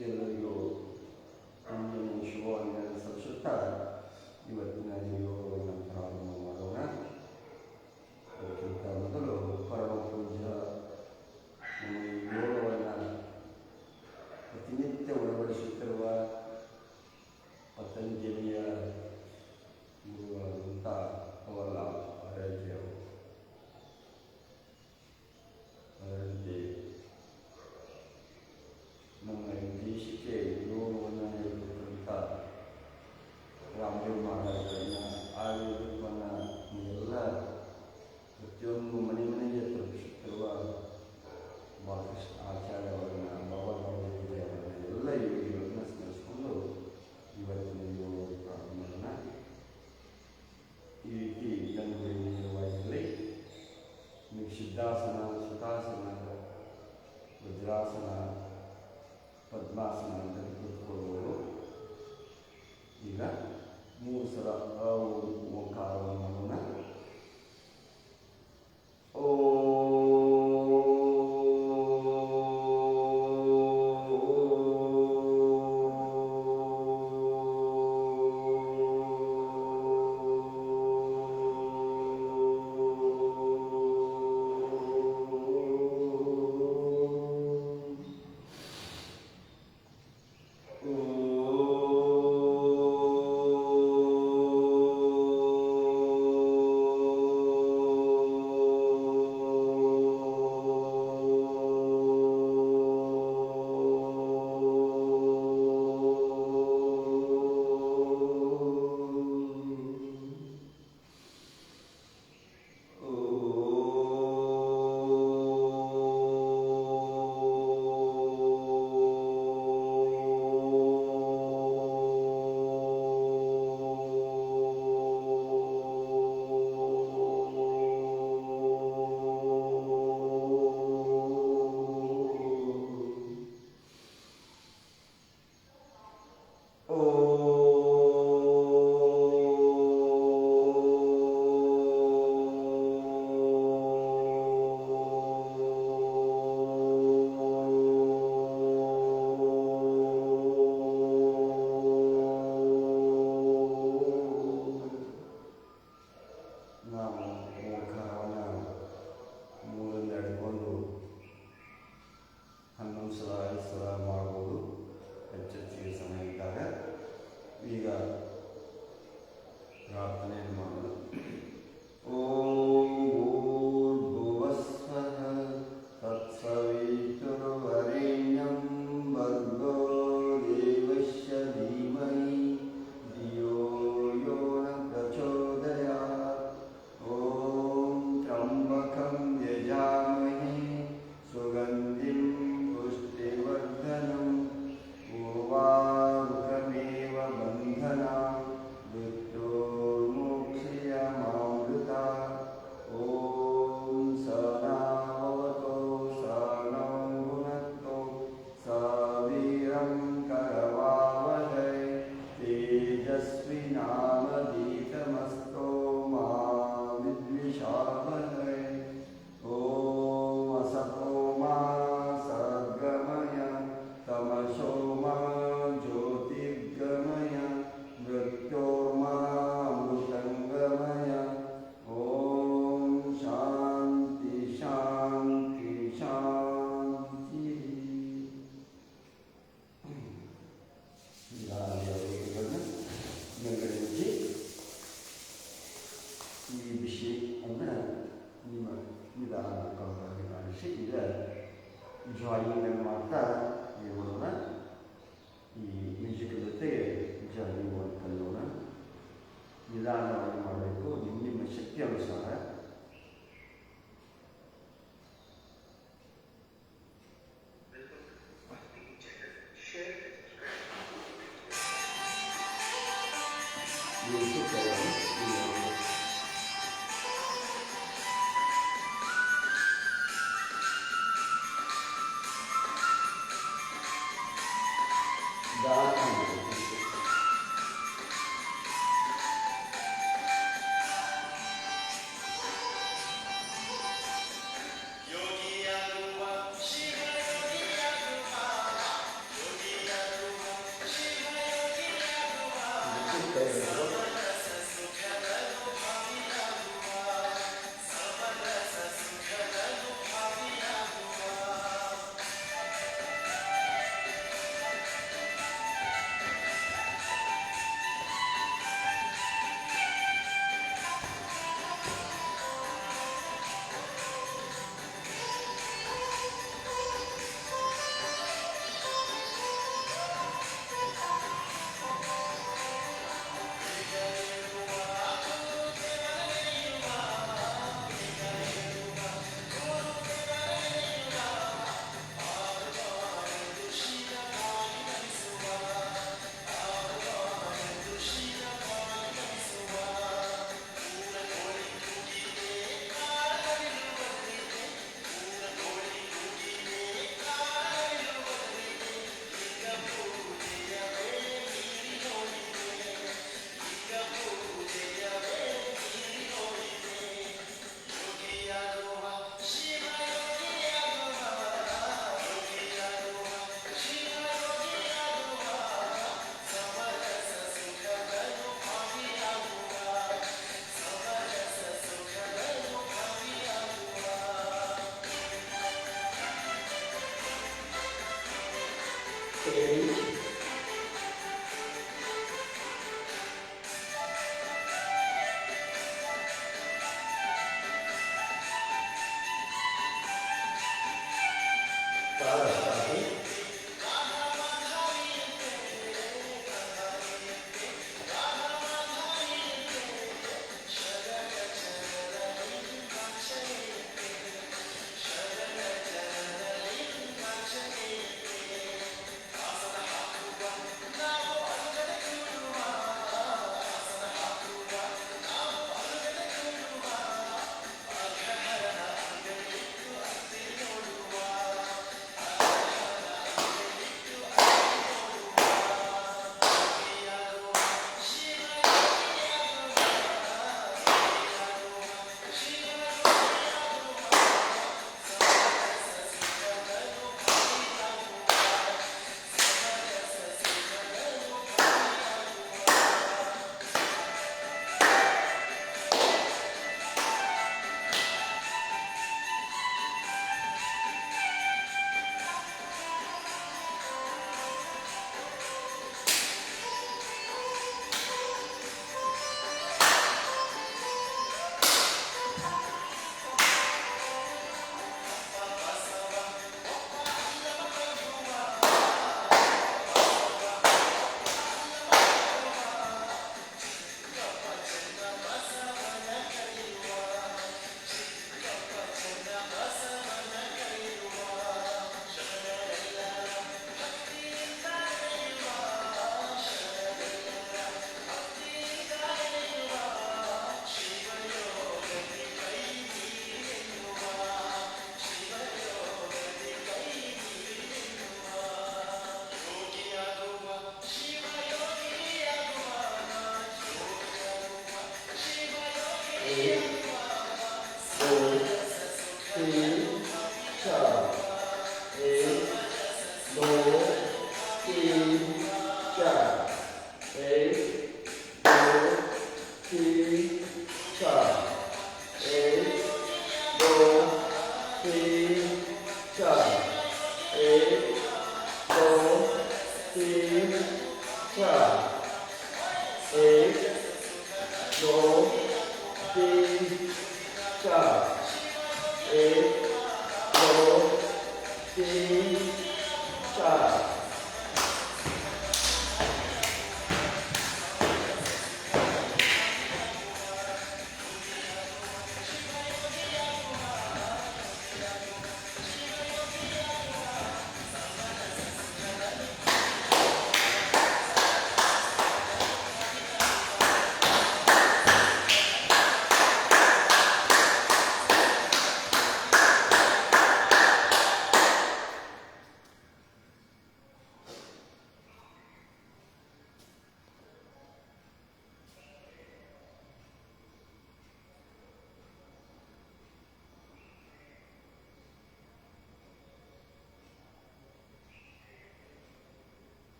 ಎಲ್ಲರಿಗೂ ಮುಂದಿನ ಶುಭವನ್ನು ಸಲ್ಲಿಸುತ್ತಾ ಇವತ್ತಿನ ಯೋಗವನ್ನು ಪ್ರಾರಂಭ ಮಾಡೋಣ. ಅದಕ್ಕಿಂತ ಮೊದಲು ಪರಮ ಪೂಜ್ಯ ಯೋಗವನ್ನು ಪ್ರತಿನಿತ್ಯ ಉಣಬಡಿಸುತ್ತಿರುವ ಪತಂಜಲಿಯ ಗುರುವಾದಂಥ ಅವರ ಆರಾಧ್ಯರು ಅದರಂತೆ ನಮ್ಮ ದೇಶಕ್ಕೆ ಯೋಗವನ್ನು ನೀಡಿರುವಂಥ ರಾಮದೇವ್ ಮಹಾರಾಜರನ್ನು ಆಯುರ್ವೇದವನ್ನು ಎಲ್ಲ ಪ್ರತಿಯೊಂದು ಮನೆ ಮನೆಗೆ ತಲುಪಿಸುತ್ತಿರುವ ಬಾಲಕೃಷ್ಣ ಆಚಾರ್ಯ ಅವರನ್ನು ಬಾಬಾ ಅವರನ್ನು ಎಲ್ಲ ಯೋಗಿಗಳನ್ನು ಸ್ಮರಿಸಿಕೊಂಡು ಇವತ್ತಿನ ಯೋಗ ಪ್ರಾರಂಭ ಮಾಡೋಣ. ಈ ರೀತಿ ಗಂಡುಗಳು ನೇರವಾಗಿರಲಿ. ನಿಮಗೆ ಸಿದ್ಧಾಸನ, ಸುಖಾಸನ, ವಜ್ರಾಸನ, ಪದ್ಮಾಸನ ಅಂತ ಕೂತ್ಕೊಳ್ಳುವುದು. ಈಗ 3 ಸಲ ಓಂಕಾರವನ್ನು ಮಾಡೋಣ. ಜಾಯಿನ್ ಮಾಡ್ತಾ ಹೇಳೋಣ. ಈ ಮ್ಯೂಸಿಕ್ ಜೊತೆಗೆ ಜಾಯಿನ್ ಕಲಿಯೋಣ. ನಿಧಾನವಾಗಿ ಮಾಡಬೇಕು, ನಿಮ್ಮ ಶಕ್ತಿ ಅನುಸಾರ.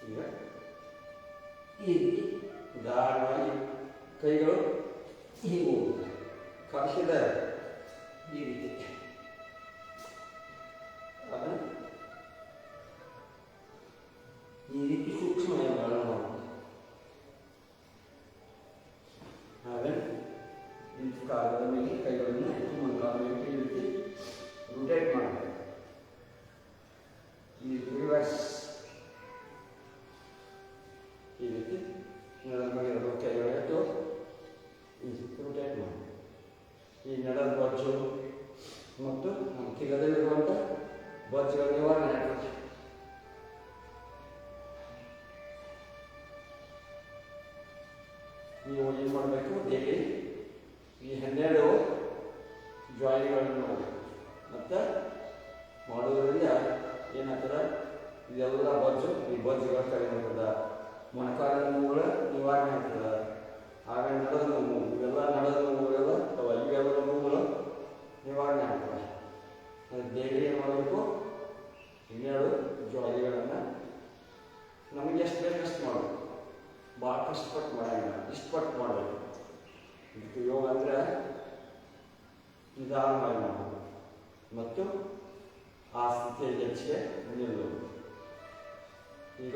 ಈಗ ಈ ರೀತಿ ಉದಾಹರಣೆಯಾಗಿ ಕೈಗಳು ಹೀಗೆ ಹೋಗುತ್ತೆ, ಕಳಿಸಿದ ಈ ರೀತಿ. ಆಮೇಲೆ ಈ ರೀತಿ ಸೂಕ್ಷ್ಮ ನಿಯಮಗಳನ್ನು ಮಾಡೋದು. ಆಮೇಲೆ ಈ ಕಾಲದ ಮೇಲೆ ಕೈಗಳನ್ನು ಇನ್ನೊಂದು ಕಾಲ ಮೇಲೆ ಈ ರೀತಿ ರೊಟೇಟ್ ಮಾಡಬೇಕು. ಈ ರಿವರ್ಸ್ ಈ ರೀತಿ ನೆಲದ ಕೈಗಳಿಟ್ಟು ರೊಟೇಟ್ ಮಾಡಿ ಈ ನೆಲದ ಬೊಜ್ಜು ಮತ್ತು ನಮ್ಮ ಕಿಗದಲ್ಲಿರುವಂಥ ಬೊಜ್ಜುಗಳ ನಿವಾರಣೆ ಆಗ್ತದೆ. ನೀವು ಏನು ಮಾಡಬೇಕು, ಡೈಲಿ ಈ 12 ಜಾಯಿನ್ಗಳನ್ನು ಮಾಡಬೇಕು. ಮತ್ತು ಮಾಡೋದ್ರಿಂದ ಏನಾಗ್ತದೆ, ಇದೆಲ್ಲ ಬೊಜ್ಜು, ಈ ಬೊಜ್ಜುಗಳು ಕಡಿಮೆ ಆಗ್ತದೆ, ಮೊಣಕಾಲಿನ ನೋವುಗಳ ನಿವಾರಣೆ ಆಗ್ತದೆ. ಆಮೇಲೆ ನಡದ ನೋವು, ಇವೆಲ್ಲ ನಡದ ನೋವುಗಳೆಲ್ಲ ಅಥವಾ ಇವೆಲ್ಲ ನೋವುಗಳು ನಿವಾರಣೆ ಆಗ್ತದೆ. ಅದು ಡೈಲಿ ಏನು ಮಾಡಬೇಕು, 12 ಜ್ವಾಲಿಗಳನ್ನು ನಮಗೆ ಎಷ್ಟು ಬೇಕು ಅಷ್ಟು ಮಾಡಬೇಕು, ಭಾಳ ಕಷ್ಟಪಟ್ಟು ಮಾಡೋಂಗಿಲ್ಲ, ಇಷ್ಟಪಟ್ಟು ಮಾಡಬೇಕು. ಇದಕ್ಕೆ ಯೋಗ ಅಂದರೆ ನಿಧಾನವಾಗಿ ಮಾಡಬೇಕು ಮತ್ತು ಆ ಸ್ಥಿತಿಯ ಹೆಚ್ಚಿಗೆ ನಿಲ್ಲುವುದು. ಈಗ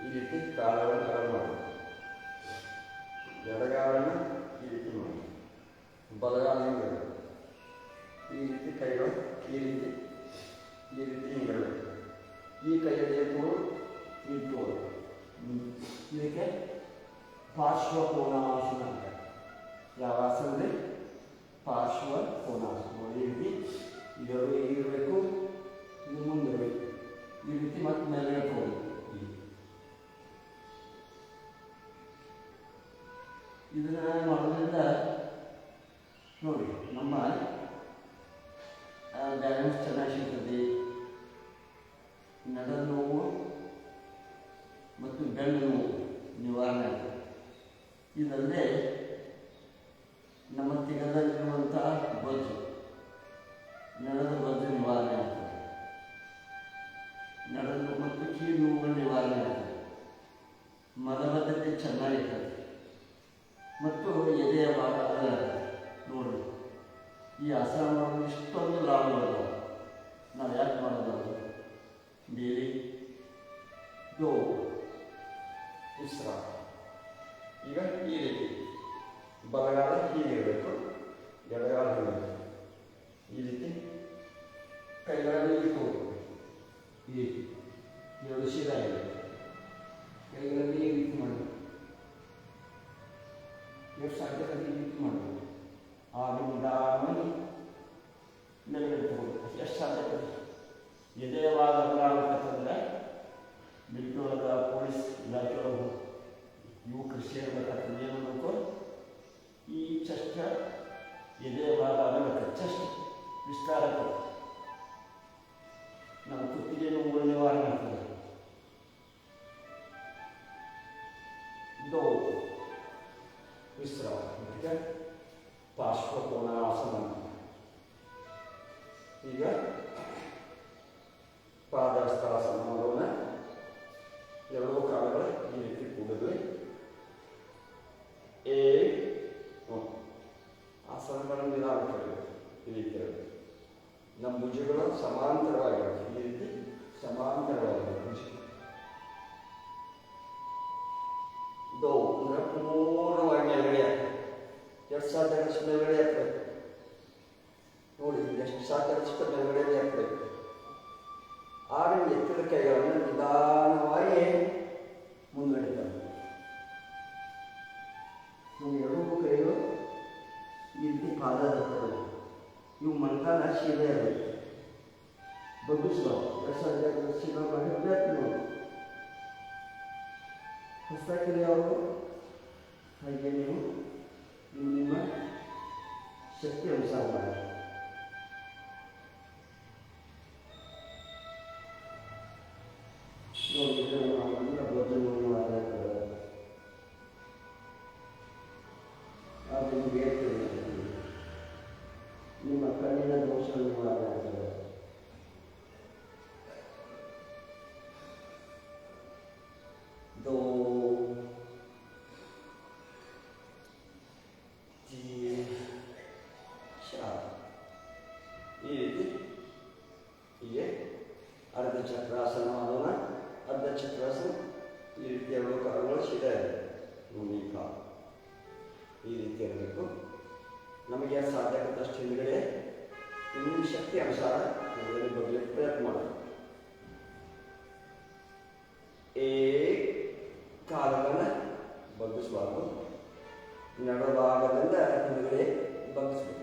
ಈ ರೀತಿ ಕಾಲವನ್ನು ಅಗಲ ಮಾಡಬೇಕು, ಎಡಗಾಲನ್ನು ಈ ರೀತಿ ಮಾಡಿ, ಬಲಗಾಲಿನ ಈ ರೀತಿ ಕೈಗಳು ಈ ರೀತಿ ಹಿಂಗಿಡಬೇಕು. ಈ ಕೈಯಲ್ಲಿ ಇಟ್ಕೊಳ್ಳೋದು, ಇದಕ್ಕೆ ಪಾರ್ಶ್ವ ಕೋನಾಸನ ಅಂತ. ಯಾವ ಆಸನದಲ್ಲಿ? ಪಾರ್ಶ್ವ ಕೋನಾಸನ. ಈ ರೀತಿ ಇದೆರಡು ಹೇಗಿರಬೇಕು, ಇದು ಮುಂದಿರಬೇಕು, ಈ ರೀತಿ ಮತ್ತೆ ಮೇಲೆ ಇಟ್ಕೊಳ್ಳೋದು. ಇದನ್ನ ಮಾಡೋದ್ರಿಂದ ನೋಡಿ ನಮ್ಮ ಬ್ಯಾಲೆನ್ಸ್ ಚೆನ್ನಾಗಿ ಸಿಗ್ತದೆ, ನಡ ನೋವು ಮತ್ತು ಬೆನ್ನು ನೋವು ನಿವಾರಣೆ ಆಗ್ತದೆ. ಇದಲ್ಲದೆ ನಮ್ಮ ತಿಗದಲ್ಲಿರುವಂಥ ಬೊಜ್ಜು, ನಡದ ಬೊಜ್ಜು ನಿವಾರಣೆ ಆಗ್ತದೆ, ನಡದ ಮತ್ತು ಕೀಲು ನೋವುಗಳು ನಿವಾರಣೆ ಆಗ್ತದೆ, ಮಲಬದ್ಧತೆ ಚೆನ್ನಾಗಿರ್ತದೆ ಮತ್ತು ಎದೆಯ ಭಾಗ ನೋಡಿ. ಈ ಆಸನ ಮಾಡೋದು ಇಷ್ಟೊಂದು ಲಾಭಗಳು ನಾವು ಯಾಕೆ ಮಾಡೋದು? ಡೈಲಿ ದೋ ವಿಶ್ರಾಮ. ಈಗ ಈ ರೀತಿ ಬಲಗಾಲ ಹೀಗಿರಬೇಕು, ಎಡಗಾಲ ಹೀಗಿರಬೇಕು, ಈ ರೀತಿ ಕೈಗಳನ್ನು ಇಟ್ಕೋಬೇಕು, ಈ ರೀತಿ ಎರಡು ಶಿರಾ ಇರಬೇಕು, ಕೈಗಳಲ್ಲಿ ಈ ರೀತಿ ಮಾಡಬೇಕು, ಎಷ್ಟು ಸಾಧ್ಯ ಈ ರೀತಿ ಮಾಡಬೇಕು. ಆಗ ನಿಧಾನವಾಗಿ ಮೇಲ್ಗಡೆ ತಗೋಬೇಕು, ಎಷ್ಟು ಸಾಧ್ಯ. ಎದೆಯವಾದ ಆಗಬೇಕಂತಂದರೆ ಮಿಲಿಟರಿ ಪೊಲೀಸ್ ಇಲಾಖೆ ಒಳಗೆ ಯುವಕರು ಸೇರಬೇಕಂತಂದ್ರೆ ಏನು ಮಾಡಬೇಕು, ಈ ಚೆಸ್ಟ್ ಎದೆಯ ಭಾಗ ಆಗಬೇಕು, ಚೆಸ್ಟ್ ವಿಸ್ತಾರ ನಮ್ಮ ಕುತ್ತಿಗೆ ನೋವು ನಿವಾರಣೆ ಆಗ್ತದೆ. ದೋ ವಿಶ್ರಾಮ, ಪಾರ್ಶ್ವ ಕೋನಾಸನ. ಈಗ ಪಾದಹಸ್ತಾಸನ ಮಾಡೋಣ. ಎರಡೂ ಕಾಲುಗಳು ಈ ರೀತಿ ಕೂಡಿದ್ವಿ. ಆಸನಗಳನ್ನು ನಿಧಾನ ಮಾಡಬೇಕು, ಈ ರೀತಿ ಇರಬೇಕು. ನಮ್ಮ ಭುಜಗಳು ಸಮಾಂತರವಾಗಿರಬೇಕು, ಈ ರೀತಿ ಸಮಾಂತರವಾಗಿರಬೇಕು ಭುಜ. ದೋ ಅಂದರೆ ಪೂರ್ಣವಾಗಿ ಮೇಲ್ಗಡೆ ಆಗ್ತದೆ, ಎಷ್ಟು ಸಾಧ್ಯ ಅಷ್ಟು ಮೇಲ್ಗಡೆ ಹಾಕಬೇಕು. ನೋಡಿ ಎಷ್ಟು ಸಾಧ್ಯ ಅಷ್ಟು ಮೇಲ್ಗಡೆ ಹಾಕಬೇಕು. ಆಮೇಲೆ ಎತ್ತಿದ ಕೈಗಳನ್ನು ನಿಧಾನವಾಗಿ ಮುಂದ್ಗಡೆ ತರಬೇಕು. ಎರಡೂ ಕೈಗಳು ಈ ರೀತಿ ಪಾದದ ತರಬೇಕು. ಇವು ಮೊಣಕಾಲ ಶೀಲ ಇರಬೇಕು, ಬಗ್ಗಿಸ್ಬಾರ್ದು. ಎಷ್ಟು ಸಾಧ್ಯ ಶೀಲ ಮಾಡಿ ನೋಡಿ. ಹೊಸದಾಗಿ ಅವರು ಹಾಗೆ ನೀವು ನಿಮ್ಮ ಶಕ್ತಿ ಅನುಸಾರ ಮಾಡಿ. ನಿಮ್ಮ ಕಣ್ಣಿನ ದೋಷಗಳು ನಿವಾರಣೆ ಆಗ್ತದೆ. ದೋ ಈ ರೀತಿ ಹೀಗೆ ಅರ್ಧ ಚಕ್ರಾಸನ ಮಾಡೋಣ. ಅರ್ಧ ಚಕ್ರಾಸನ ಈ ರೀತಿ ಎರಡು ಕಾಲುಗಳು ಸೀದಾ ಇದೆ, ಈ ರೀತಿ ಇರಬೇಕು. ನಮಗೆ ಸಾಧ್ಯ ಆಗುತ್ತಷ್ಟು ಹಿಂದ್ಗಡೆ ನಿಮ್ಮ ಶಕ್ತಿ ಅನುಸಾರ ಬರಲಿಕ್ಕೆ ಪ್ರಯತ್ನ ಮಾಡೋದು. ಕಾಲುಗಳನ್ನು ಬಗ್ಗಿಸಬಾರ್ದು, ನಡುಭಾಗದಿಂದ ಹಿಂದ್ಗಡೆ ಬಗ್ಗಿಸ್ಬೇಕು.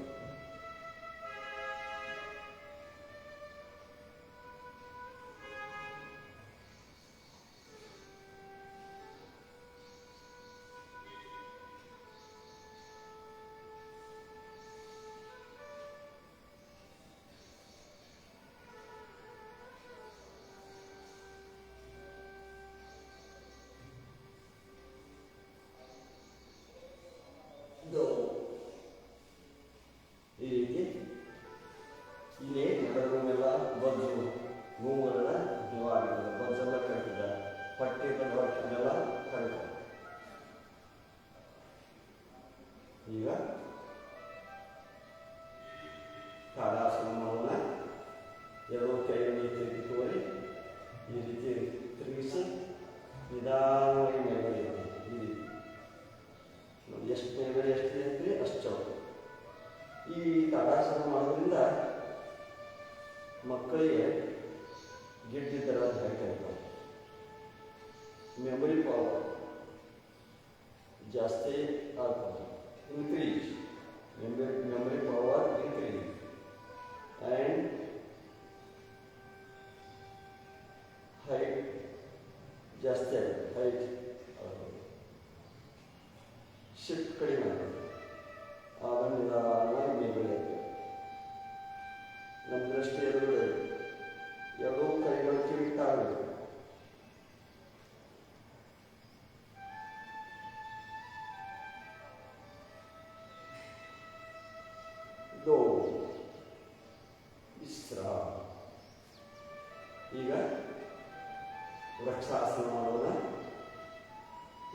ರೀತಿ ಇಲ್ಲಿ ನಡೆದವೆಲ್ಲ ಬೊಜ್ಜು ನೋವುಗಳೆಲ್ಲ ನಿವಾರಣೆ, ಬೊಜ್ಜೆಲ್ಲ ಕಡಿತದ, ಹೊಟ್ಟೆ ಹೊಟ್ಟೆನೆಲ್ಲ ಕಡಿತದೆ. ಈಗ ತಾಡಾಸನ ಮಾಡೋಣ. ಎರಡು ಕೈಯನ್ನು ಈ ರೀತಿ ತೋರಿ ಈ ರೀತಿ ತಿರುಗಿಸಿ ನಿಧಾನವಾಗಿ ಮೇಲ್ಗಡೆ ಈ ರೀತಿ ನೋಡಿ, ಎಷ್ಟು ಮೇಲ್ಗಡೆ ಎಷ್ಟು ಇರ್ತೀರಿ ಅಷ್ಟು ಚೌಕ. ಈ ತಾಡಾಸನ ಮಾಡೋದ್ರಿಂದ ಮಕ್ಕಳಿಗೆ ಗಿಡ್ಡಿದ್ದರ ಹೈಟ್ ಆಗ್ತದೆ, ಮೆಮೊರಿ ಪವರ್ ಜಾಸ್ತಿ ಆಗ್ತದೆ, increase memory power increase and height ಜಾಸ್ತಿ ಆಗುತ್ತೆ, ಹೈಟ್ ಶಿಫ್ಟ್ ಕಡಿಮೆ ಆಗುತ್ತೆ. ಆಗ ನಿಧಾನವಾಗಿ ಮೇಲ್ಗಡೆ ಆಗ್ತದೆ. ನಮ್ಮ ದೃಷ್ಟಿ ಎದುರುಗಡೆ ಎರಡೂ ಕೈಗಳು ಕಿವಿಟಾಗಬೇಕು. ಈಗ ವೃಕ್ಷಾಸನ ಮಾಡೋಣ.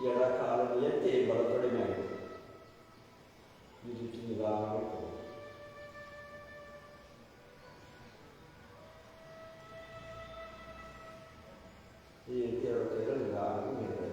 ಎಡ ಕಾಲನ್ನು ಎತ್ತಿ ಬಲ ತೊಡೆ ಮೇಲೆ ಈ ರೀತಿ ನಿಧಾನವಾಗಿ ಈ ರೀತಿ ಎರಡು ಕೈಗಳು ನಿಧಾನವಾಗಿ ಮೇಲ್ಗಡೆ.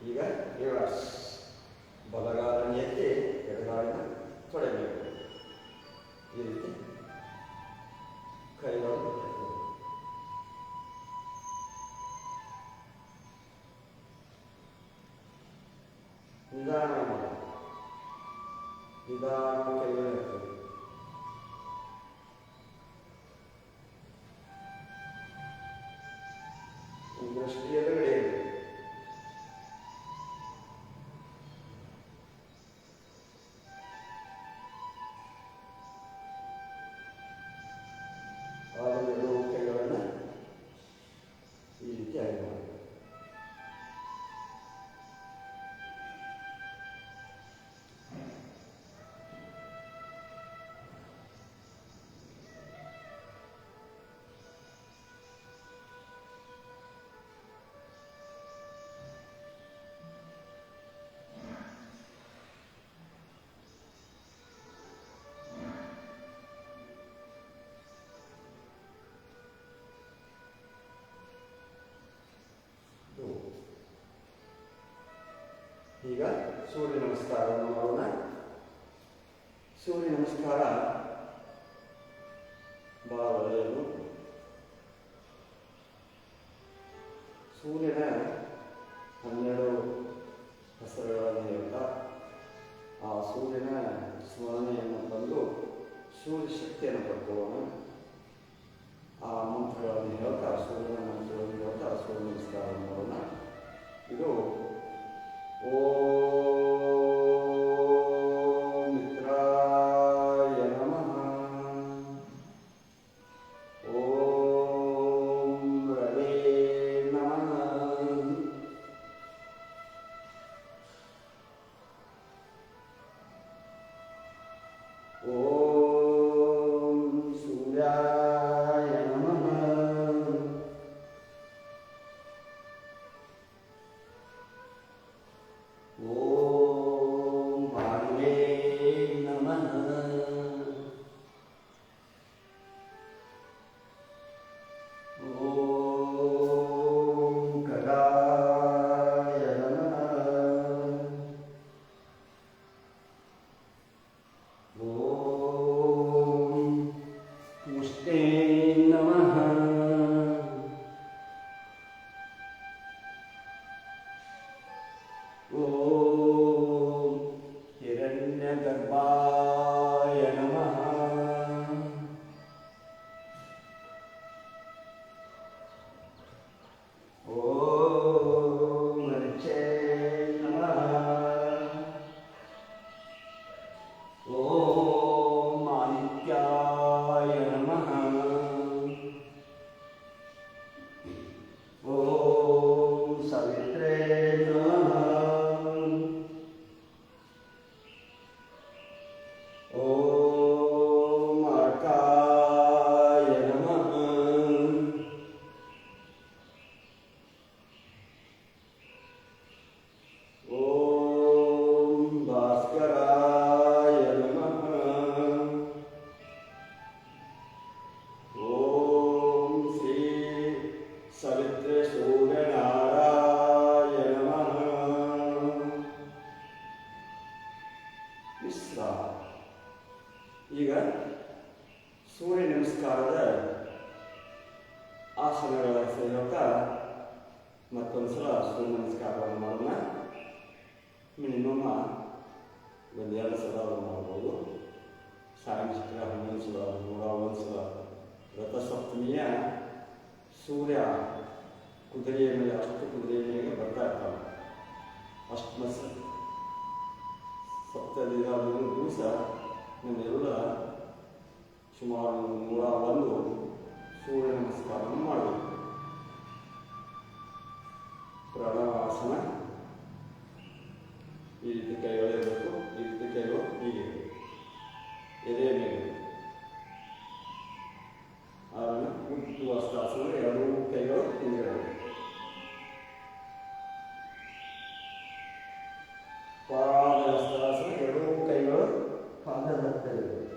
ಈಗ ರಿವರ್ಸ್, ಬಲಗಾಲನ್ನು ಎತ್ತಿ ಎಡಗಾಲಿನ ತೊಡೆ ಮೇಲೆ ಈ ರೀತಿ ಕೈಗಳು ನಿಧಾನ ಮಾಡಿ ನಿಧಾನ ಕೈಗಳು ಇರ್ತದೆ. ದೃಷ್ಟಿ ಎದುರುಗಡೆ ಇದೆ. ಎರಡು ಕೈಗಳನ್ನು ಈ ರೀತಿ ಆಗಿ ಮಾಡಿ. ಈಗ ಸೂರ್ಯ ನಮಸ್ಕಾರವನ್ನು ಮಾಡೋಣ. ಸೂರ್ಯ ನಮಸ್ಕಾರ ಬಹಳ ಒಳ್ಳೆಯದು. ಸೂರ್ಯನ 12 ಹೆಸರುಗಳನ್ನು ಹೇಳ್ತಾ ಆ ಸೂರ್ಯನ ಸ್ಮರಣೆಯನ್ನು ತಂದು ಸೂರ್ಯ ಶಕ್ತಿಯನ್ನು ಪಡ್ಕೊಳ್ಳೋಣ. ಆ ಮಂತ್ರಗಳನ್ನು ಹೇಳ್ತಾ ಸೂರ್ಯನ ಮಂತ್ರಗಳನ್ನು ಹೇಳ್ತಾ ಸೂರ್ಯ ನಮಸ್ಕಾರವನ್ನು ಮಾಡೋಣ. ಇದು ಓಂ ಮಿತ್ರಾಯ ನಮಃ, ಓಂ ರವೇ ನಮಃ, ಓಂ ಸೂರ್ಯಾಯ ನಮಃ, ಓಂ ಹಿರಣ್ಯಗರ್ಭಾಯ ನಮಃ. ಓಂ ಮರಿಚೇ ನಮಃ. ಓಂ ಆದಿತ್ಯಾಯ ನಮಃ. ಓಂ ಸವಿತ್ರೇ ನಮಃ. ಓಂ ಅರ್ಕಾಯ ನಮಃ. ಓಂ ಭಾಸ್ಕರಾಯ ನಮಃ. ಓಂ ಶ್ರೀ ಸವಿತ್ರೆ ಸೂರ್ಯನಾರಾಯ ನಮಃ. ವಿಶ್ರಾಮ. ಈಗ ಸೂರ್ಯ ನಮಸ್ಕಾರದ ಆಸನಗಳ ಸೇವಕ ಮತ್ತೊಂದು ಸಲ ಸೂರ್ಯ ನಮಸ್ಕಾರವನ್ನು ಮಾಡೋಣ. ಮಿನಿಮಮ್ ಒಂದು 2 ಸಲ ಮಾಡ್ಬೋದು. ಸಾಯಂಕಾಲ 11 ಸಲ, 101 ಸಲ. ರಥಸಪ್ತಮಿಯ ಸೂರ್ಯ ಕುದುರೆಯ ಮೇಲೆ, ಅಷ್ಟು ಕುದುರೆಯ ಮೇಲೆ ಬರ್ತಾ ಇರ್ತಾನೆ. ಅಷ್ಟಮ ಸಪ್ತದಿನ ದಿವಸ ನಮ್ಮೆಲ್ಲ ಸುಮಾರು 101 ಸೂರ್ಯ ನಮಸ್ಕಾರವನ್ನು ಮಾಡಬೇಕು. ಪ್ರಣವಾಸನ. ಈ ರೀತಿ ಕೈಗಳಿರಬೇಕು. ಈ ರೀತಿ ಕೈಗಳು ಹೀಗೆ ಎದೆ ಮೇಲೆ. ಆಮೇಲೆ ಉದ್ವಾಸ್ತಾಸನ. 2 ಕೈಗಳು ಹಿಂದಿರಬೇಕು. ಪಾದಹಸ್ತಾಸನ. 2 ಕೈಗಳು ಪಾದದ ಹತ್ತಿರ ಇರಬೇಕು.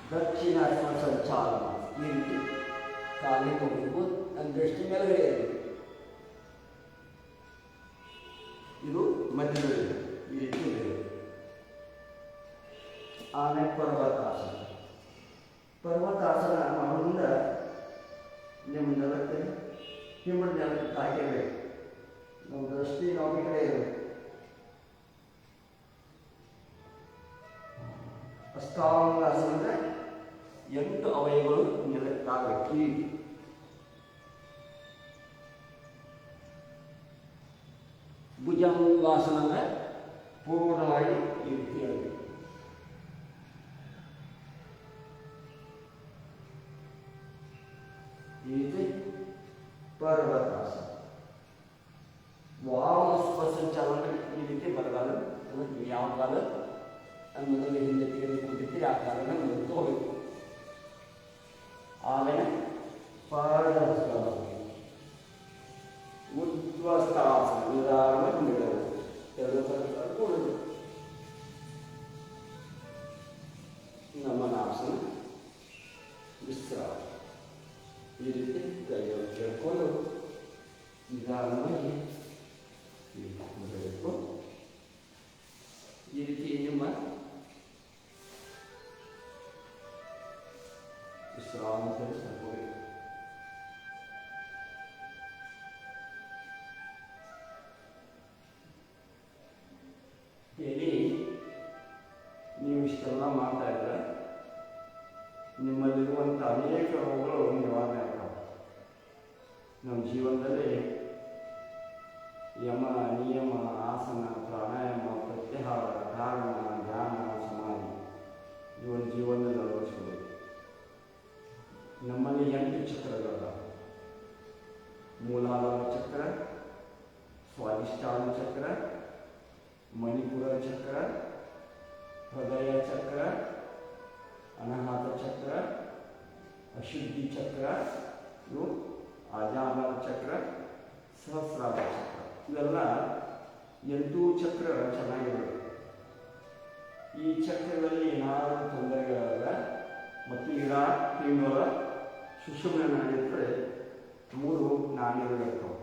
ದಕ್ಷಿಣಾತ್ಮ ಸಂಚಾಲನ. ಈ ರೀತಿ ಕಾಲಿಗೆ ಹೋಗಬೇಕು. ನನ್ನ ದೃಷ್ಟಿ ಮೇಲ್ಗಡೆ ಇರಬೇಕು. ಇದು ಮಧ್ಯದಲ್ಲಿ ಈ ರೀತಿ ಇರಬೇಕು. ಆಮೇಲೆ ಪರ್ವತಾಸನ. ಪರ್ವತಾಸನ ಮಾಡೋದ್ರಿಂದ ನಿಮ್ಮ ನೆಲಕ್ಕೆ ಹಿಮ್ಮಡ ನೆಲಕ್ಕೆ ತಾಕಿರಬೇಕು. ನಮ್ಮ ದೃಷ್ಟಿ ನಾವು ಈ ಕಡೆ ಇರಬೇಕು. ಅಷ್ಟಾಂಗಾಸನ ಅಂದರೆ 8 ಅವಯವಗಳು ನೆಲಕ್ಕಾಗಬೇಕು. ಈ ಭುಜಂಗಾಸನ ಅಂದರೆ ಪೂರ್ಣವಾಗಿ ಈ ರೀತಿ ಇರಬೇಕು. ಈ ರೀತಿ ಪರ್ವತಾಸನ. ವಾಮಸ್ಪರ್ಶಾಲ ಈ ರೀತಿ ಬರಗಾಲ ಯಾವ ಕಾಲ ಮೊದಲು ಹಿಂದೆ ತೆಗೆದು ಕೂತಿರ್ತೀರಿ ಆ ಕಾಲನ ಮೊದಲು ತಗೋಬೇಕು. ಆಮೇಲೆ ಪಾದಹಸ್ತಾಸನ. ಉದ್ವಸ್ತಾಸನ. ನಿಧಾನವಾಗಿ ನಿಲ್ಲಬೇಕು. 2 ಸಲ ಕೂಡಬೇಕು. ನಮನಾಸನ. ವಿಶ್ರಾಮ. ಈ ರೀತಿ ಕೈಗಳು ಕೇಳ್ಕೊಂಡು ನಿಧಾನವಾಗಿ ಬರಬೇಕು. ಈ ರೀತಿ ನಿಮ್ಮ ವಿಶ್ರಾಮದಲ್ಲಿ ಸರ್ಕೋಬೇಕು. ಹೇಳಿ ನೀವು ಇಷ್ಟೆಲ್ಲ ಮಾಡ್ತಾ ಇದ್ರೆ ನಿಮ್ಮಲ್ಲಿರುವಂಥ ಅನೇಕ ರೋಗಗಳು ನಿವಾರಣೆ ಆಗ್ತವೆ. ನಮ್ಮ ಜೀವನದಲ್ಲಿ ಯಮ, ನಿಯಮ, ಆಸನ, ಪ್ರಾಣಾಯಾಮ, ಪ್ರತ್ಯಾಹಾರ, ಧಾರಣ, ಧ್ಯಾನ, ಸಮಾಧಿ ಇವನ್ ಜೀವನದಲ್ಲಿ ಅಳವಡಿಸ್ಕೋಬೇಕು. ನಮ್ಮಲ್ಲಿ 8 ಚಕ್ರಗಳಿವೆ. ಮೂಲಾಧಾರ ಚಕ್ರ, ಸ್ವಾಧಿಷ್ಠಾನ ಚಕ್ರ, ಮಣಿಪುರ ಚಕ್ರ, ಹೃದಯ ಚಕ್ರ, ಅನಾಹತ ಚಕ್ರ, ಅಶುದ್ಧಿ ಚಕ್ರ, ಇವು ಆಜಾನ ಚಕ್ರ, ಸಹಸ್ರಾರ ಚಕ್ರ. ಇವೆಲ್ಲ 8 ಚಕ್ರ ಚೆನ್ನಾಗಿರಬೇಕು. ಈ ಚಕ್ರದಲ್ಲಿ ಏನಾದರೂ ತೊಂದರೆಗಳಿವೆ ಮತ್ತು ಇರಾ ಪಿಂಗಳ ಸುಷುಮ್ನ ನಾಡಿರ್ತದೆ. 3 ನಾಣ್ಯಗಳಿರ್ತವೆ.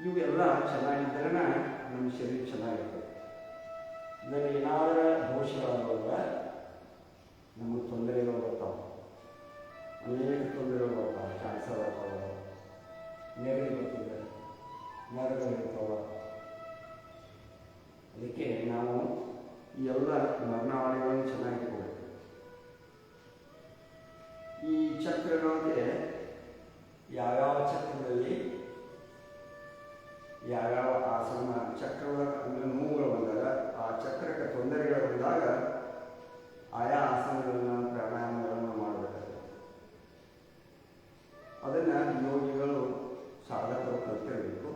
ಇವೆಲ್ಲ ಚೆನ್ನಾಗಿದ್ದರೆ ನಮ್ಮ ಶರೀರ ಚೆನ್ನಾಗಿರ್ತದೆ. ಇದರಲ್ಲಿ ಏನಾದರೂ ದೋಷಗಳಾಗುವಾಗ ನಮಗೆ ತೊಂದರೆಗಳು ಬರ್ತಾವೆ. ಅನೇಕ ತೊಂದರೆಗಳು ಬರ್ತಾವೆ. ಕ್ಯಾನ್ಸರ್ ಬರ್ತಾವೆ, ನೆಗಡಿ ಬರ್ತಿದೆ, ನರಗಳಿರ್ತಾವೆ, ಈ ಎಲ್ಲ ವರ್ಣಾವಳಿಗಳನ್ನು ಚೆನ್ನಾಗಿ ಇಟ್ಕೋಬೇಕು. ಈ ಚಕ್ರಗಳಿಗೆ ಯಾವ್ಯಾವ ಚಕ್ರದಲ್ಲಿ ಯಾವ್ಯಾವ ಆಸನ ಚಕ್ರದ ನೋವುಗಳು ಬಂದಾಗ ಆ ಚಕ್ರಕ್ಕೆ ತೊಂದರೆಗಳು ಬಂದಾಗ ಆಯಾ ಆಸನಗಳನ್ನು ಪ್ರಾಣಾಯಾಮಗಳನ್ನು ಮಾಡಬೇಕಾಗುತ್ತೆ. ಅದನ್ನು ಯೋಗಿಗಳು ಸಾಧಕರು ಕಲ್ತಿರಬೇಕು.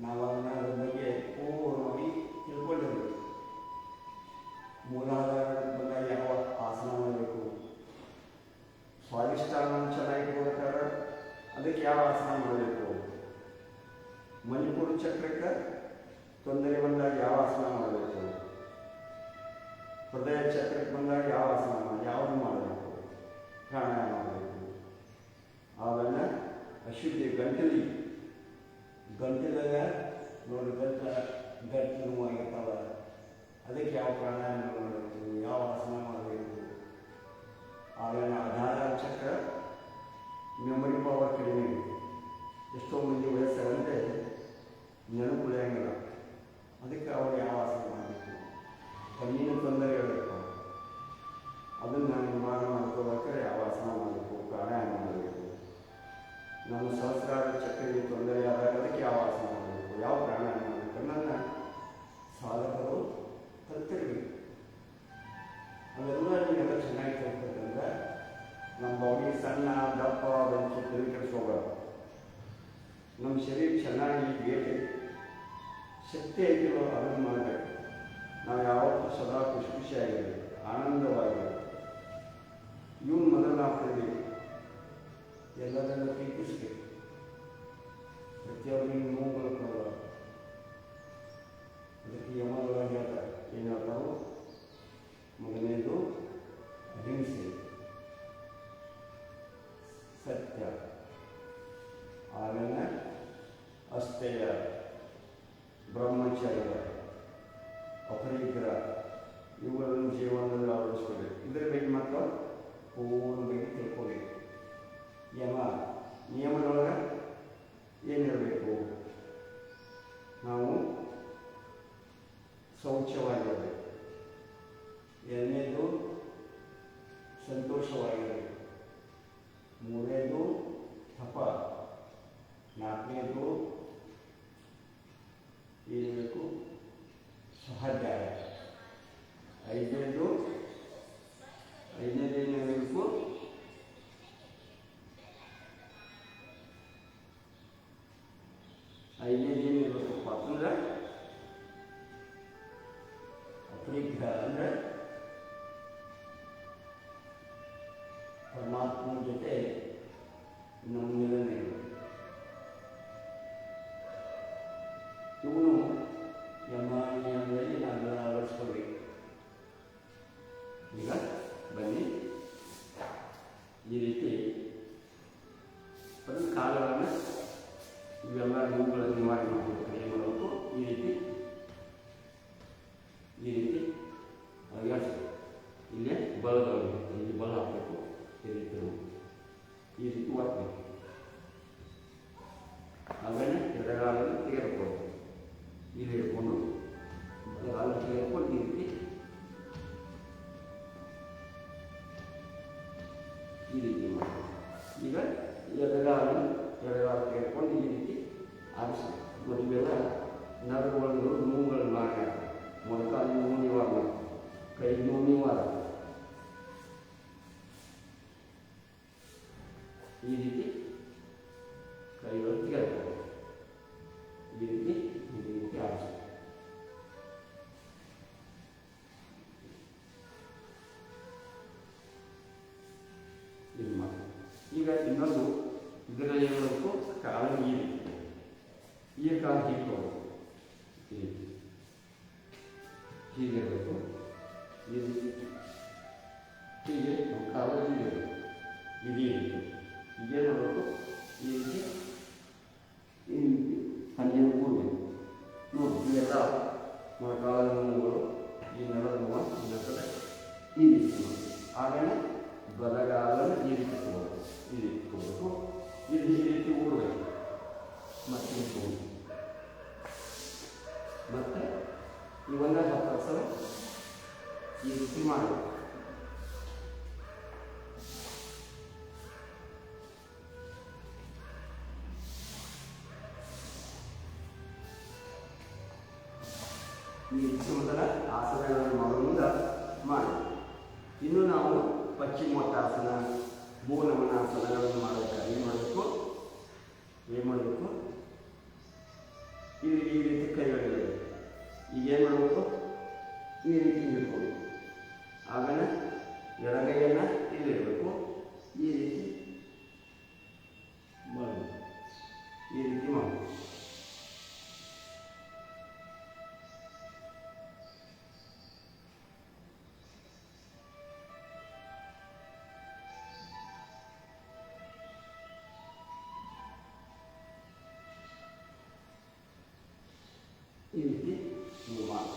ನಾವು ಅದ್ರ ಬಗ್ಗೆ ಪೂರ್ಣವಾಗಿ ತಿಳ್ಕೊಂಡಿರಬೇಕು. ಮೂಲಾಧಾರದ ಬಂದಾಗ ಯಾವ ಆಸನ ಮಾಡಬೇಕು, ಸ್ವಾದಿಷ್ಠಾನ ಚೆನ್ನಾಗಿ ಇಟ್ಕೋಬೇಕಾದ್ರೆ ಅದಕ್ಕೆ ಯಾವ ಆಸನ ಮಾಡಬೇಕು, ಮಣಿಪುರ ಚಕ್ರಕ್ಕೆ ತೊಂದರೆ ಬಂದಾಗ ಯಾವ ಆಸನ ಮಾಡಬೇಕು, ಹೃದಯ ಚಕ್ರಕ್ಕೆ ಬಂದಾಗ ಯಾವ ಆಸನ ಯಾವುದು ಮಾಡಬೇಕು, ಪ್ರಾಣಾಯಾಮ ಮಾಡಬೇಕು. ಆಮೇಲೆ ಅಶುದ್ಧಿ ಗಂಟಲಿದಾಗ ನೋಡಿ ಗಂಟಲು ನೋವಾಗಿರ್ತಾವ, ಅದಕ್ಕೆ ಯಾವ ಪ್ರಾಣಾಯಾಮ ಮಾಡಬೇಕು, ಯಾವ ಆಸನ ಮಾಡಬೇಕು. ಆಮೇಲೆ ಆಧಾರ ಚಕ್ರ ಮೆಮೊರಿ ಪವರ್ ಕಡಿಮೆ ಇದೆ. ಎಷ್ಟೋ ಮಂದಿ ವಯಸ್ಸಾಗಂತೆ ನೆನಪು ಉಳಿಯಂಗಿಲ್ಲ. ಅದಕ್ಕೆ ಅವರು ಯಾವ ಆಸನ ಮಾಡಬೇಕು, ಕಣ್ಣಿನ ತೊಂದರೆ ಇರಬೇಕು, ಅದನ್ನು ನಿರ್ಮಾಣ ಮಾಡ್ಕೋಬೇಕಾದ್ರೆ ಯಾವ ಆಸನ ಮಾಡಬೇಕು, ಪ್ರಾಣಾಯಾಮ ಮಾಡಬೇಕು. ನಮ್ಮ ಸಹಸ್ರಾರ ಚಕ್ರಕ್ಕೆ ತೊಂದರೆ ಆದಾಗ ಅದಕ್ಕೆ ಯಾವ ಆಸನ ಮಾಡಬೇಕು, ಯಾವ ಪ್ರಾಣಾಯಾಮ ಮಾಡಬೇಕು ಅನ್ನೋದನ್ನ ಸಾಧಕರು ಕಲ್ತಿರಬೇಕು. ಅವೆಲ್ಲ ನೀವೆಲ್ಲ ಚೆನ್ನಾಗಿ ಕಲ್ತ್ಬೇಕಂದ್ರೆ ನಮ್ಮ ಬಾಡಿ ಸಣ್ಣ ದಪ್ಪ ಬೆಂಚು ತಿರುಗಿಸ್ಕೋಬಾರ್ದು. ನಮ್ಮ ಶರೀರ ಚೆನ್ನಾಗಿ ವೇಟ್ ಶಕ್ತಿ ಐತಿರೋ ಅದನ್ನು ಮಾಡಬೇಕು. ನಾವು ಯಾವತ್ತೂ ಸದಾ ಖುಷಿಯಾಗಿರಬೇಕು, ಆನಂದವಾಗಿರಬೇಕು. ಇವನು ಮೊದಲು ನಾವು ಕಲಿಬೇಕು, ಎಲ್ಲರನ್ನು ಪ್ರೀತಿಸಬೇಕು, ಪ್ರತಿಯೊಬ್ಬರಿಗೆ ನೋವುಗಳು ಕೊಡಬಾರ್ದು. ಅದಕ್ಕೆ ಯಮದೊಳಗೆ ಹೇಳ್ತಾರೆ, ಏನು ಹೇಳ್ತಾರೋ ಮೊದಲನೇದು ಅಹಿಂಸೆ, ಸತ್ಯ, ಆಮೇಲೆ ಅಸ್ಥೇಯ, ಬ್ರಹ್ಮಚರ್ಯ, ಅಪರಿಗ್ರಹ, ಇವುಗಳನ್ನು ಜೀವನದಲ್ಲಿ ಅಳವಡಿಸ್ಕೋಬೇಕು. ಇದರ ಬಗ್ಗೆ ಮಾತ್ರ ಪೂರ್ಣ ಬಗ್ಗೆ ತಿಳ್ಕೋಬೇಕು. ನಿಯಮದೊಳಗೆ ಏನಿರಬೇಕು, ನಾವು ಶೌಚವಾಗಿರಬೇಕು, ಎರಡನೇದು ಸಂತೋಷವಾಗಿರಬೇಕು, ಮೂರನೇದು ತಪ, ನಾಲ್ಕನೇದು ಏನಿರಬೇಕು ಸಹಜಾಯ, ಐದನೇದು ಏನಿರಬೇಕು ಏನಿರಬೇಕಪ್ಪ ಅಂತಂದ್ರೆ ಅಪರಿಗ್ರಹ, ಅಂದರೆ ಪರಮಾತ್ಮನ ಜೊತೆ ನಮ್ಮ ಮಿಲನ ಇರಬೇಕು. ಇವನು ನಿಯಮದಲ್ಲಿ ನಾವೆಲ್ಲ ಅಳವಡಿಸ್ಕೋಬೇಕು. ಈಗ ಬನ್ನಿ, ಈ ರೀತಿ ಅದನ್ನು ಕಾಲಗಳನ್ನು ಇವೆಲ್ಲ ನೋವುಗಳನ್ನು ನಿವಾರಣೆ ಮಾಡಬೇಕು. ಏನು ಮಾಡಬೇಕು, ಈ ರೀತಿ ಅಳಿಯಾಡಿಸ್ಬೇಕು. ಇಲ್ಲೇ ಬಲಗಳು ಇಲ್ಲಿ ಬಲ ಹಾಕಬೇಕು, ಈ ರೀತಿ ಒತ್ತಬೇಕು. ಆಮೇಲೆ ಎಡಗಾಲನ್ನು ತೆಗೆದುಕೊಂಡು ಇಲ್ಲಿ ಹಿಡ್ಕೊಂಡು ಬಲಗಾಲ ತೆಗೆದುಕೊಂಡು ಈ ರೀತಿ ಮಾಡಬೇಕು. ಈಗ ಎಡಗಾಲ ತೆಗೆದುಕೊಂಡು ಈ ರೀತಿ ಆಡಿಸ್ಬೇಕು. ಮದುವೆಲ್ಲ ನರಗಳು ನೋವುಗಳನ್ನು ಮಾಡಿ ಮೊಣಕಾಲು ನೋವು ನಿವಾರಣೆ, ಕೈ ನೋವು ನಿವಾರಣೆ. ಈ ರೀತಿ ಕೈಗಳು ತೆಗೆದುಕೊಂಡು ಈ ರೀತಿ ಆಡಿಸ್ಬೇಕು. ಇದು ಮಾಡಿ. ಈಗ ಇನ್ನೊಂದು ಇದರಲ್ಲಿ ಹೇಳಬೇಕು, ಕಾಲನ್ನು ಈ ಕಾಲು ಹೀಗೆ ಹೀಗಿರಬೇಕು. ಈ ರೀತಿ ಹೀಗೆ ಕಾಲು ಹೀಗಿರಬೇಕು. ಇದೇ ರೀತಿ ಈಗೇನು ಮಾಡಬೇಕು, ಈ ರೀತಿ ಹನ್ನೆರಡು ಕೂಡಬೇಕು. ನೋಡಿ, ಇವೆಲ್ಲ ಮೊಳಕಾಲ ನೋವುಗಳು, ಈ ನೆಲದ ನೋವು ಇನ್ನೊಂದ್ಸಲ ಈ ರೀತಿ ಮಾಡಿ. ಆಮೇಲೆ ಬಲಗಾಲನ್ನು ಈ ರೀತಿ ತಗೋಬೇಕು, ಈ ರೀತಿ ತಗೋಬೇಕು. ಇಲ್ಲಿ ಈ ರೀತಿ ಊಡಬೇಕು, ಮತ್ತೆ ಮತ್ತು ಇವನ್ನ 10 ಸಲ ಈ ರೀತಿ ಮಾಡಬೇಕು. ಈ ಮೊದಲ ಆಸನಗಳನ್ನು ಮಾಡುವುದರಿಂದ ಮಾಡಿ. ಇನ್ನು ನಾವು ಪಶ್ಚಿಮೋತ್ತಾಸನ, ಭೂ ನಮನಾಸನಗಳನ್ನು ಮಾಡಬೇಕಾದ್ರೆ ಏನು ಮಾಡಬೇಕು? ಈ ರೀತಿ ಕೈಗಳಿವೆ. ಈಗ ಏನು ಮಾಡಬೇಕು? ಈ ರೀತಿ ಹಿಡ್ಕೊಬೇಕು. ಆಮೇಲೆ ಎಡಗೈಯನ್ನು ಇಲ್ಲಿಡಬೇಕು. ಈ ರೀತಿ ಮಾಡಬೇಕು. ಈ ರೀತಿ ಮಾಡಬೇಕು. ಈ ರೀತಿ ನೀವು ಮಾಡಿ.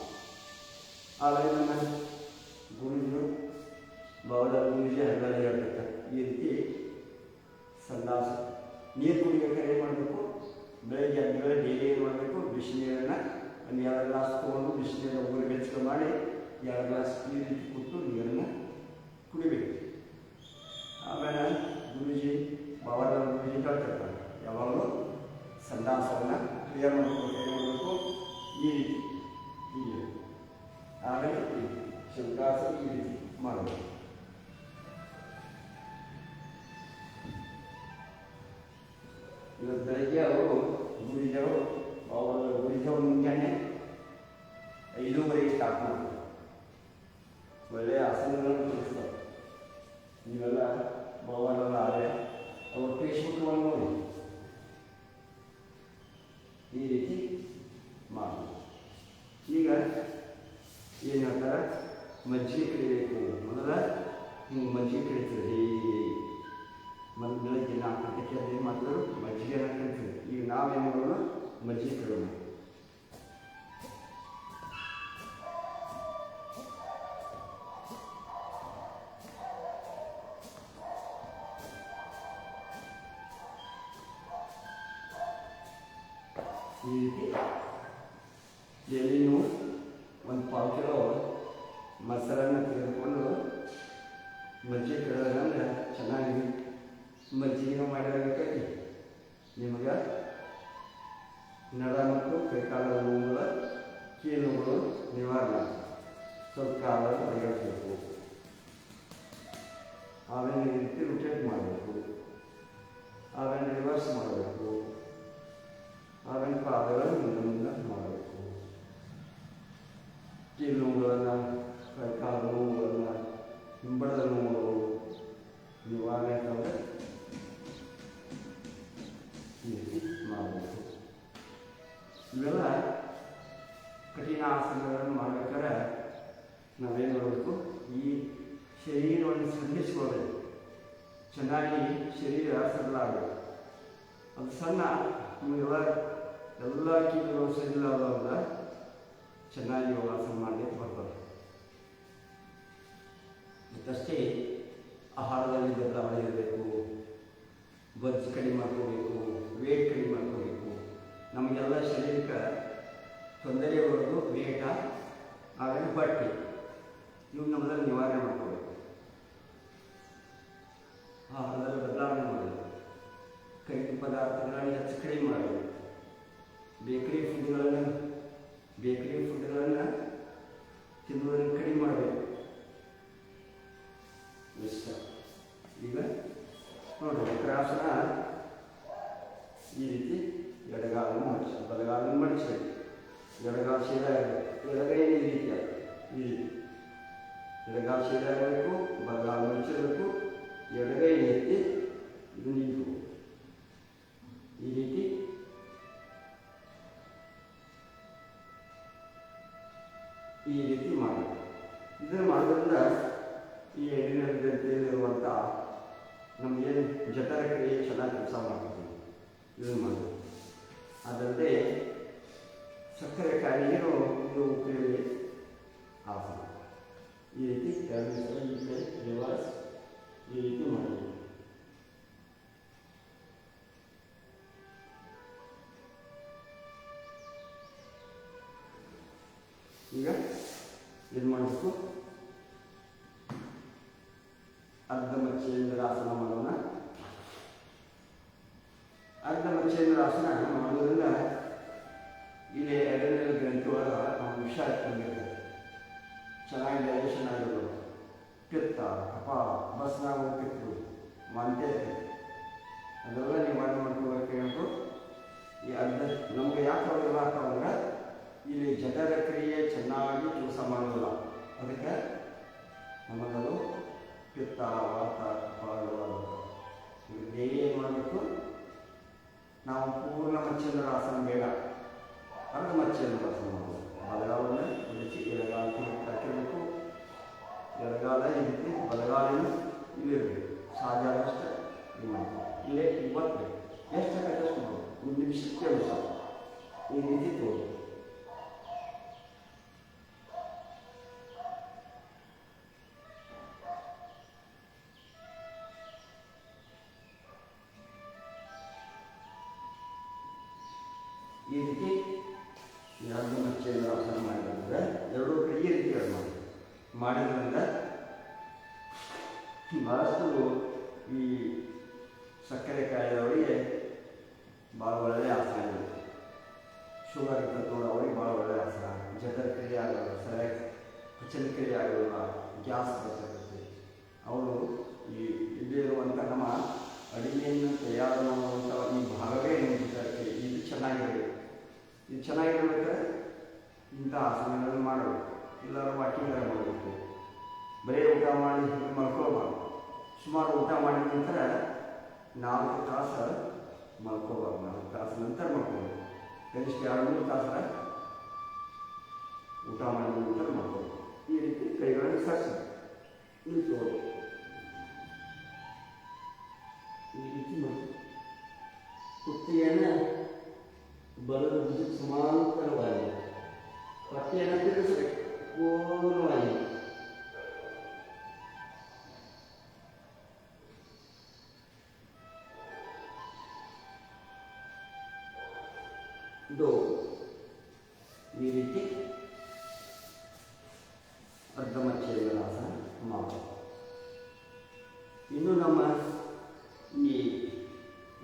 ಆಮೇಲೆ ನಮ್ಮ ಗುರುಜು ಬಹಳ ಗುರುಜಿ ಹಗಲೇ ಹೇಳ್ತಾರೆ, ಈ ರೀತಿ ಸಂದಾಸ ನೀರು ಕುಡಿಬೇಕಾದ್ರೆ ಏನು ಮಾಡಬೇಕು? ಬೆಳಗ್ಗೆ ಆದಮೇಲೆ ಡೈಲಿ ಏನು ಮಾಡಬೇಕು? ಬಿಸಿನೀರನ್ನು ಒಂದು 2 ಗ್ಲಾಸ್ ತೊಗೊಂಡು ಬಿಸಿನೀರನ್ನು ಊರು ಬೆಚ್ಚಗೆ ಮಾಡಿ 2 ಗ್ಲಾಸ್ ಈ ರೀತಿ ಕೊಟ್ಟು ನೀರನ್ನು ಕುಡಿಬೇಕು. ಆಮೇಲೆ ಗುರುಜಿ ಬಾಬಾ ಗುರುಜಿ ಹೇಳ್ತಿರ್ತಾರೆ, ಯಾವಾಗಲೂ ಸಂದಾಸವನ್ನು ಕ್ಲಿಯರ್ ಮಾಡಬೇಕು. ಈ ರೀತಿ ಹೀಗೆ. ಆಮೇಲೆ ಶಂಕಾಸನ ಈ ರೀತಿ ಮಾಡಬೇಕು. ಇವತ್ತು ಬೆಳಗ್ಗೆ ಅವರು ಗುರುಜವರು ಮುಂಜಾನೆ 5:30 ಸ್ಟಾರ್ಟ್ ಮಾಡಬೇಕು. ಒಳ್ಳೆಯ ಆಸನಗಳನ್ನು ತಿಳಿಸ್ತಾರೆ. ನೀವೆಲ್ಲ ಬಾಬಾರಲ್ಲ ಆದರೆ ಅವ್ರ ಫೇಸ್ಬುಕ್ಗಳನ್ನು ನೋಡಿ ಈ ರೀತಿ ಮಾಡಿ. ಈಗ ಏನು ಹೇಳ್ತಾರೆ? ಮಜ್ಜಿಗೆ ಕಡಿಬೇಕು. ಮೊದಲ ಹಿಂಗೆ ಮಜ್ಜಿಗೆ ಕಡಿತೀರಿ. ಮತ್ತು ಬೆಳಗ್ಗೆ 4 ಗಂಟೆಗೆ ಏನು ಮಾಡ್ತಾರೆ? ಮಜ್ಜಿಗೆನ ಕಡಿತೀವಿ. ಈಗ ನಾವೇನು ಮಾಡೋಣ? ಮಜ್ಜಿಗೆ ಕಡಿಯೋಣ. ಈ ರೀತಿ ಎಲ್ಲಿ ನೀವು 1 ಪಾವು ಕಿಲೋ ಮೊಸರನ್ನು ತೆಗೆದುಕೊಂಡು ಮಜ್ಜಿಗೆ ಕಡಿಯೋದಂದ್ರೆ ಚೆನ್ನಾಗಿ ಮಜ್ಜಿಗೆ ಮಾಡಿರಬೇಕೈತಿ. ನಿಮಗೆ ನಡ ಮತ್ತು ಕೈಕಾಲದ ನೋವುಗಳ ಕೀಲುಗಳು ನಿವಾರಣೆ, ಸ್ವಲ್ಪ ಕಾಲನ್ನು ತೆಗೆದುಬೇಕು. ಆಮೇಲೆ ಈ ರೀತಿ ರೊಟೇಟ್ ಮಾಡಬೇಕು. ಆಮೇಲೆ ರಿವರ್ಸ್ ಮಾಡಬೇಕು. ಆಮೇಲೆ ಪಾದಗಳನ್ನು ಮುಂದೆ ಮಾಡಬೇಕು. ಕೀಲು ನೋವುಗಳನ್ನು, ಕೈಕಾಲ ನೋವುಗಳನ್ನು, ಹಿಂಬಳದ ನೋವುಗಳು ನಿವಾರಣೆ ಈ ರೀತಿ ಮಾಡಬೇಕು. ಇವೆಲ್ಲ ಕಠಿಣ ಆಸನಗಳನ್ನು ಮಾಡಬೇಕಾದ್ರೆ ನಾವೇನು ಮಾಡಬೇಕು? ಈ ಶರೀರವನ್ನು ಸಡಿಲಿಸ್ಕೊಳ್ಬೇಕು. ಚೆನ್ನಾಗಿ ಶರೀರ ಸಡಿಲ ಆಗಬೇಕು. ಅದು ಸಣ್ಣ ನಿಮಗೆಲ್ಲ ಎಲ್ಲ ಕೀಲುಗಳು ಸಡಿಲ ಆದಾಗ ಚೆನ್ನಾಗಿ ಯೋಗಾಸನ ಮಾಡಲಿಕ್ಕೆ ಬರ್ತದೆ. ಮತ್ತಷ್ಟೇ ಆಹಾರದಲ್ಲಿ ಬದಲಾವಣೆ ಇರಬೇಕು. ಬಜ್ಜು ಕಡಿಮೆ ಮಾಡ್ಕೋಬೇಕು. ವೇಟ್ ಕಡಿಮೆ ಮಾಡ್ಕೋಬೇಕು. ನಮಗೆಲ್ಲ ಶರೀರಕ್ಕೆ ತೊಂದರೆ ಬರೋದು ವೇಟ, ಆಮೇಲೆ ಬಟ್ಟೆ. ಇವು ನಮ್ಮಲ್ಲಿ ನಿವಾರಣೆ ಮಾಡ್ಕೋಬೇಕು. ಆಹಾರದಲ್ಲಿ ಬದಲಾವಣೆ ಮಾಡಬೇಕು. ಕೈಗೆ ಪದಾರ್ಥಗಳನ್ನು ಹೆಚ್ಚು ಕಡಿಮೆ ಮಾಡಬೇಕು. ಬೇಕರಿ ಫುಡ್ಗಳನ್ನು ತಿನ್ನುವುದನ್ನು ಕಡಿಮೆ ಮಾಡಬೇಕು. ಇಷ್ಟ. ಈಗ ನೋಡಿ, ವಕ್ರಾಸನ ಈ ರೀತಿ ಎಡಗಾಲನ್ನು ಮಡಿಸಿ, ಬಲಗಾಲನ್ನು ಮಡಿಸಬೇಕು. ಎಡಗಾಲ ಸೀದಾ ಇರಬೇಕು. ಎಡಗೈ ಈ ರೀತಿ ಈ ರೀತಿ ಎಡಗಾಲ ಸೀದಾ ಇರಬೇಕು. ಬಲಗಾಲ ಮಡಿಸಿರಬೇಕು. ಎಡಗೈ ಎತ್ತಿ ಇದು ನಿಂತು ಈ ರೀತಿ ಮಾಡಬೇಕು. ಇದನ್ನು ಮಾಡೋದ್ರಿಂದ ಈ ಎಣ್ಣಿನ ಗ್ರಂಥಿಯಲ್ಲಿರುವಂಥ ನಮಗೇನು ಜಠರ ಕ್ರಿಯೆ ಚೆನ್ನಾಗಿ ಕೆಲಸ ಮಾಡ್ತೀವಿ. ಇದನ್ನು ಮಾಡಬೇಕು. ಅದಲ್ಲದೆ ಸಕ್ಕರೆ ಕಾಯಿಲೆಗೂ ಇದು ಉಪಯೋಗ ಆಸನ. ಈ ರೀತಿ 2 ಸಲ ಈ ಕಡೆ ರಿವರ್ಸ್ ಈ ರೀತಿ ಮಾಡಬೇಕು. ಈಗ ಏನು ಮಾಡಬೇಕು, ಅರ್ಧ ಮಚ್ಚೇಂದ್ರಾಸನ ಮಾಡೋಣ. ಅರ್ಧ ಮಚ್ಚೇಂದ್ರಾಸನ ಮಾಡೋದ್ರಿಂದ ಇಲ್ಲಿ ಎರಡನೇ ಗ್ರಂಥಿ ಒಳಗೆ ನಾವು ವಿಷ ಇಟ್ಕೊಂಡಿರ್ತೇವೆ, ಚೆನ್ನಾಗಿ ಡೈಜೆಷನ್ ಆಗಿರ್ಬೋದು. ಪಿತ್ತ, ಕಫ, ಬಸ್ನಾಗ ಹೋಗ್ತಿತ್ತು, ವಾಂತಿ ಆಗ್ತೈತಿ, ಅದೆಲ್ಲ ನಿವಾರಣೆ ಮಾಡ್ಕೋಬೇಕು. ಹೇಳ್ತು ಈ ಅರ್ಧ ನಮಗೆ ಯಾಕೆ ಅವೆಲ್ಲ ಹಾಕೋಂದ್ರೆ ಇಲ್ಲಿ ಜಠರ ಕ್ರಿಯೆ ಚೆನ್ನಾಗಿ ಕೆಲಸ ಮಾಡೋದಿಲ್ಲ, ಅದಕ್ಕೆ ನಮಗದು ಪಿತ್ತ, ವಾತ, ಕಫ ಡೈಲಿ ಏನು ಮಾಡಬೇಕು, ನಾವು ಪೂರ್ಣ ಮಚ್ಚೇಂದ್ರಾಸನ ಬೇಡ, ಅರ್ಧ ಮಚ್ಚೇಂದ್ರಾಸನ ಮಾಡಬೇಕು. ಬಲಗಾಲವನ್ನು ಇಳಿಸಿ ಎಡಗಾಲ ಹಾಕಿರಬೇಕು, ಎಡಗಾಲ ಈ ರೀತಿ ಬಲಗಾಲಿನ ಇಲ್ಲಿರಬೇಕು, ಸಾಧ್ಯ ಆದಷ್ಟು ಇದು ಮಾಡಬೇಕು. ಇಲ್ಲೇ ಇವತ್ತು ಎಷ್ಟು ಆಗುತ್ತೆ ಮಾಡೋದು, ಒಂದು ನಿಮಿಷಕ್ಕೆ ಅನುಸಾರ ಈ ರೀತಿ ತೋರಿ. ಈ ರೀತಿ ಎರಡು ಮಚ್ಚೇಂದ್ರಾಸನ ಮಾಡಿದ್ರೆ ಎರಡೂ ಕಡೆ ಈ ರೀತಿ ಮಾಡಿದ್ರಿಂದ ಭಾಳಷ್ಟು ಈ ಸಕ್ಕರೆ ಕಾಯಿಲೆಯವರಿಗೆ ಭಾಳ ಒಳ್ಳೆಯ ಆಸನ ಇದೆ. ಶುಗರ್ ಇರ್ತದೆ ಅವ್ರಿಗೆ ಭಾಳ ಒಳ್ಳೆಯ ಆಸನ. ಜಠರ ಕ್ರಿಯೆ ಆಗೋಲ್ಲ, ಸರಿಯಾಗಿ ಪಚನ ಕ್ರಿಯೆ ಆಗೋಲ್ಲ, ಗ್ಯಾಸ್ ಬರ್ತಕ್ಕಂತೆ. ಅವರು ಈ ಇಲ್ಲಿ ಇರುವಂಥ ನಮ್ಮ ಅಡುಗೆಯನ್ನು ತಯಾರು ಮಾಡುವಂಥ ಈ ಭಾಗವೇ ನಿಮ್ಮ ಜಠರ ಕ್ರಿಯೆ ಇದು ಚೆನ್ನಾಗಿರಬೇಕು. ಇದು ಚೆನ್ನಾಗಿರ್ಬೇಕಾದ್ರೆ ಇಂಥ ಆಸನಗಳನ್ನು ಮಾಡಬೇಕು. ಎಲ್ಲರೂ ವಾಕಿಂಗ್ ಮಾಡಬೇಕು. ಬರೀ ಊಟ ಮಾಡಿ ಮಲ್ಕೋಬಾರ್ದು. ಸುಮಾರು ಊಟ ಮಾಡಿದ ನಂತರ 4 ತಾಸು ಮಲ್ಕೋಬಾರ್ದು. 4 ತಾಸು ನಂತರ ಮಲ್ಕೋಬೇಕು. ಕನಿಷ್ಠ 2-3 ತಾಸು ಊಟ ಮಾಡಿದ ನಂತರ ಮಲ್ಕೋಬೇಕು. ಈ ರೀತಿ ಕೈಗಳನ್ನು ಸರಿಸಬೇಕು, ನಿಲ್ಸೋದು. ಈ ರೀತಿ ಮಾಡಿ ಕುತ್ತಿಗೆಯನ್ನು ಬಲದ ಭುಜಕ್ಕೆ ಸಮಾಂತರವಾಗಿ ಹೊಟ್ಟೆಯನ್ನು ತಿರುಗಿಸಬೇಕು ಪೂರ್ಣವಾಗಿ. ಇದು ಈ ರೀತಿ ಅರ್ಧ ಮಚ್ಚೇಂದ್ರಾಸನ ಮಾಡೋದು. ಇನ್ನು ನಮ್ಮ ಈ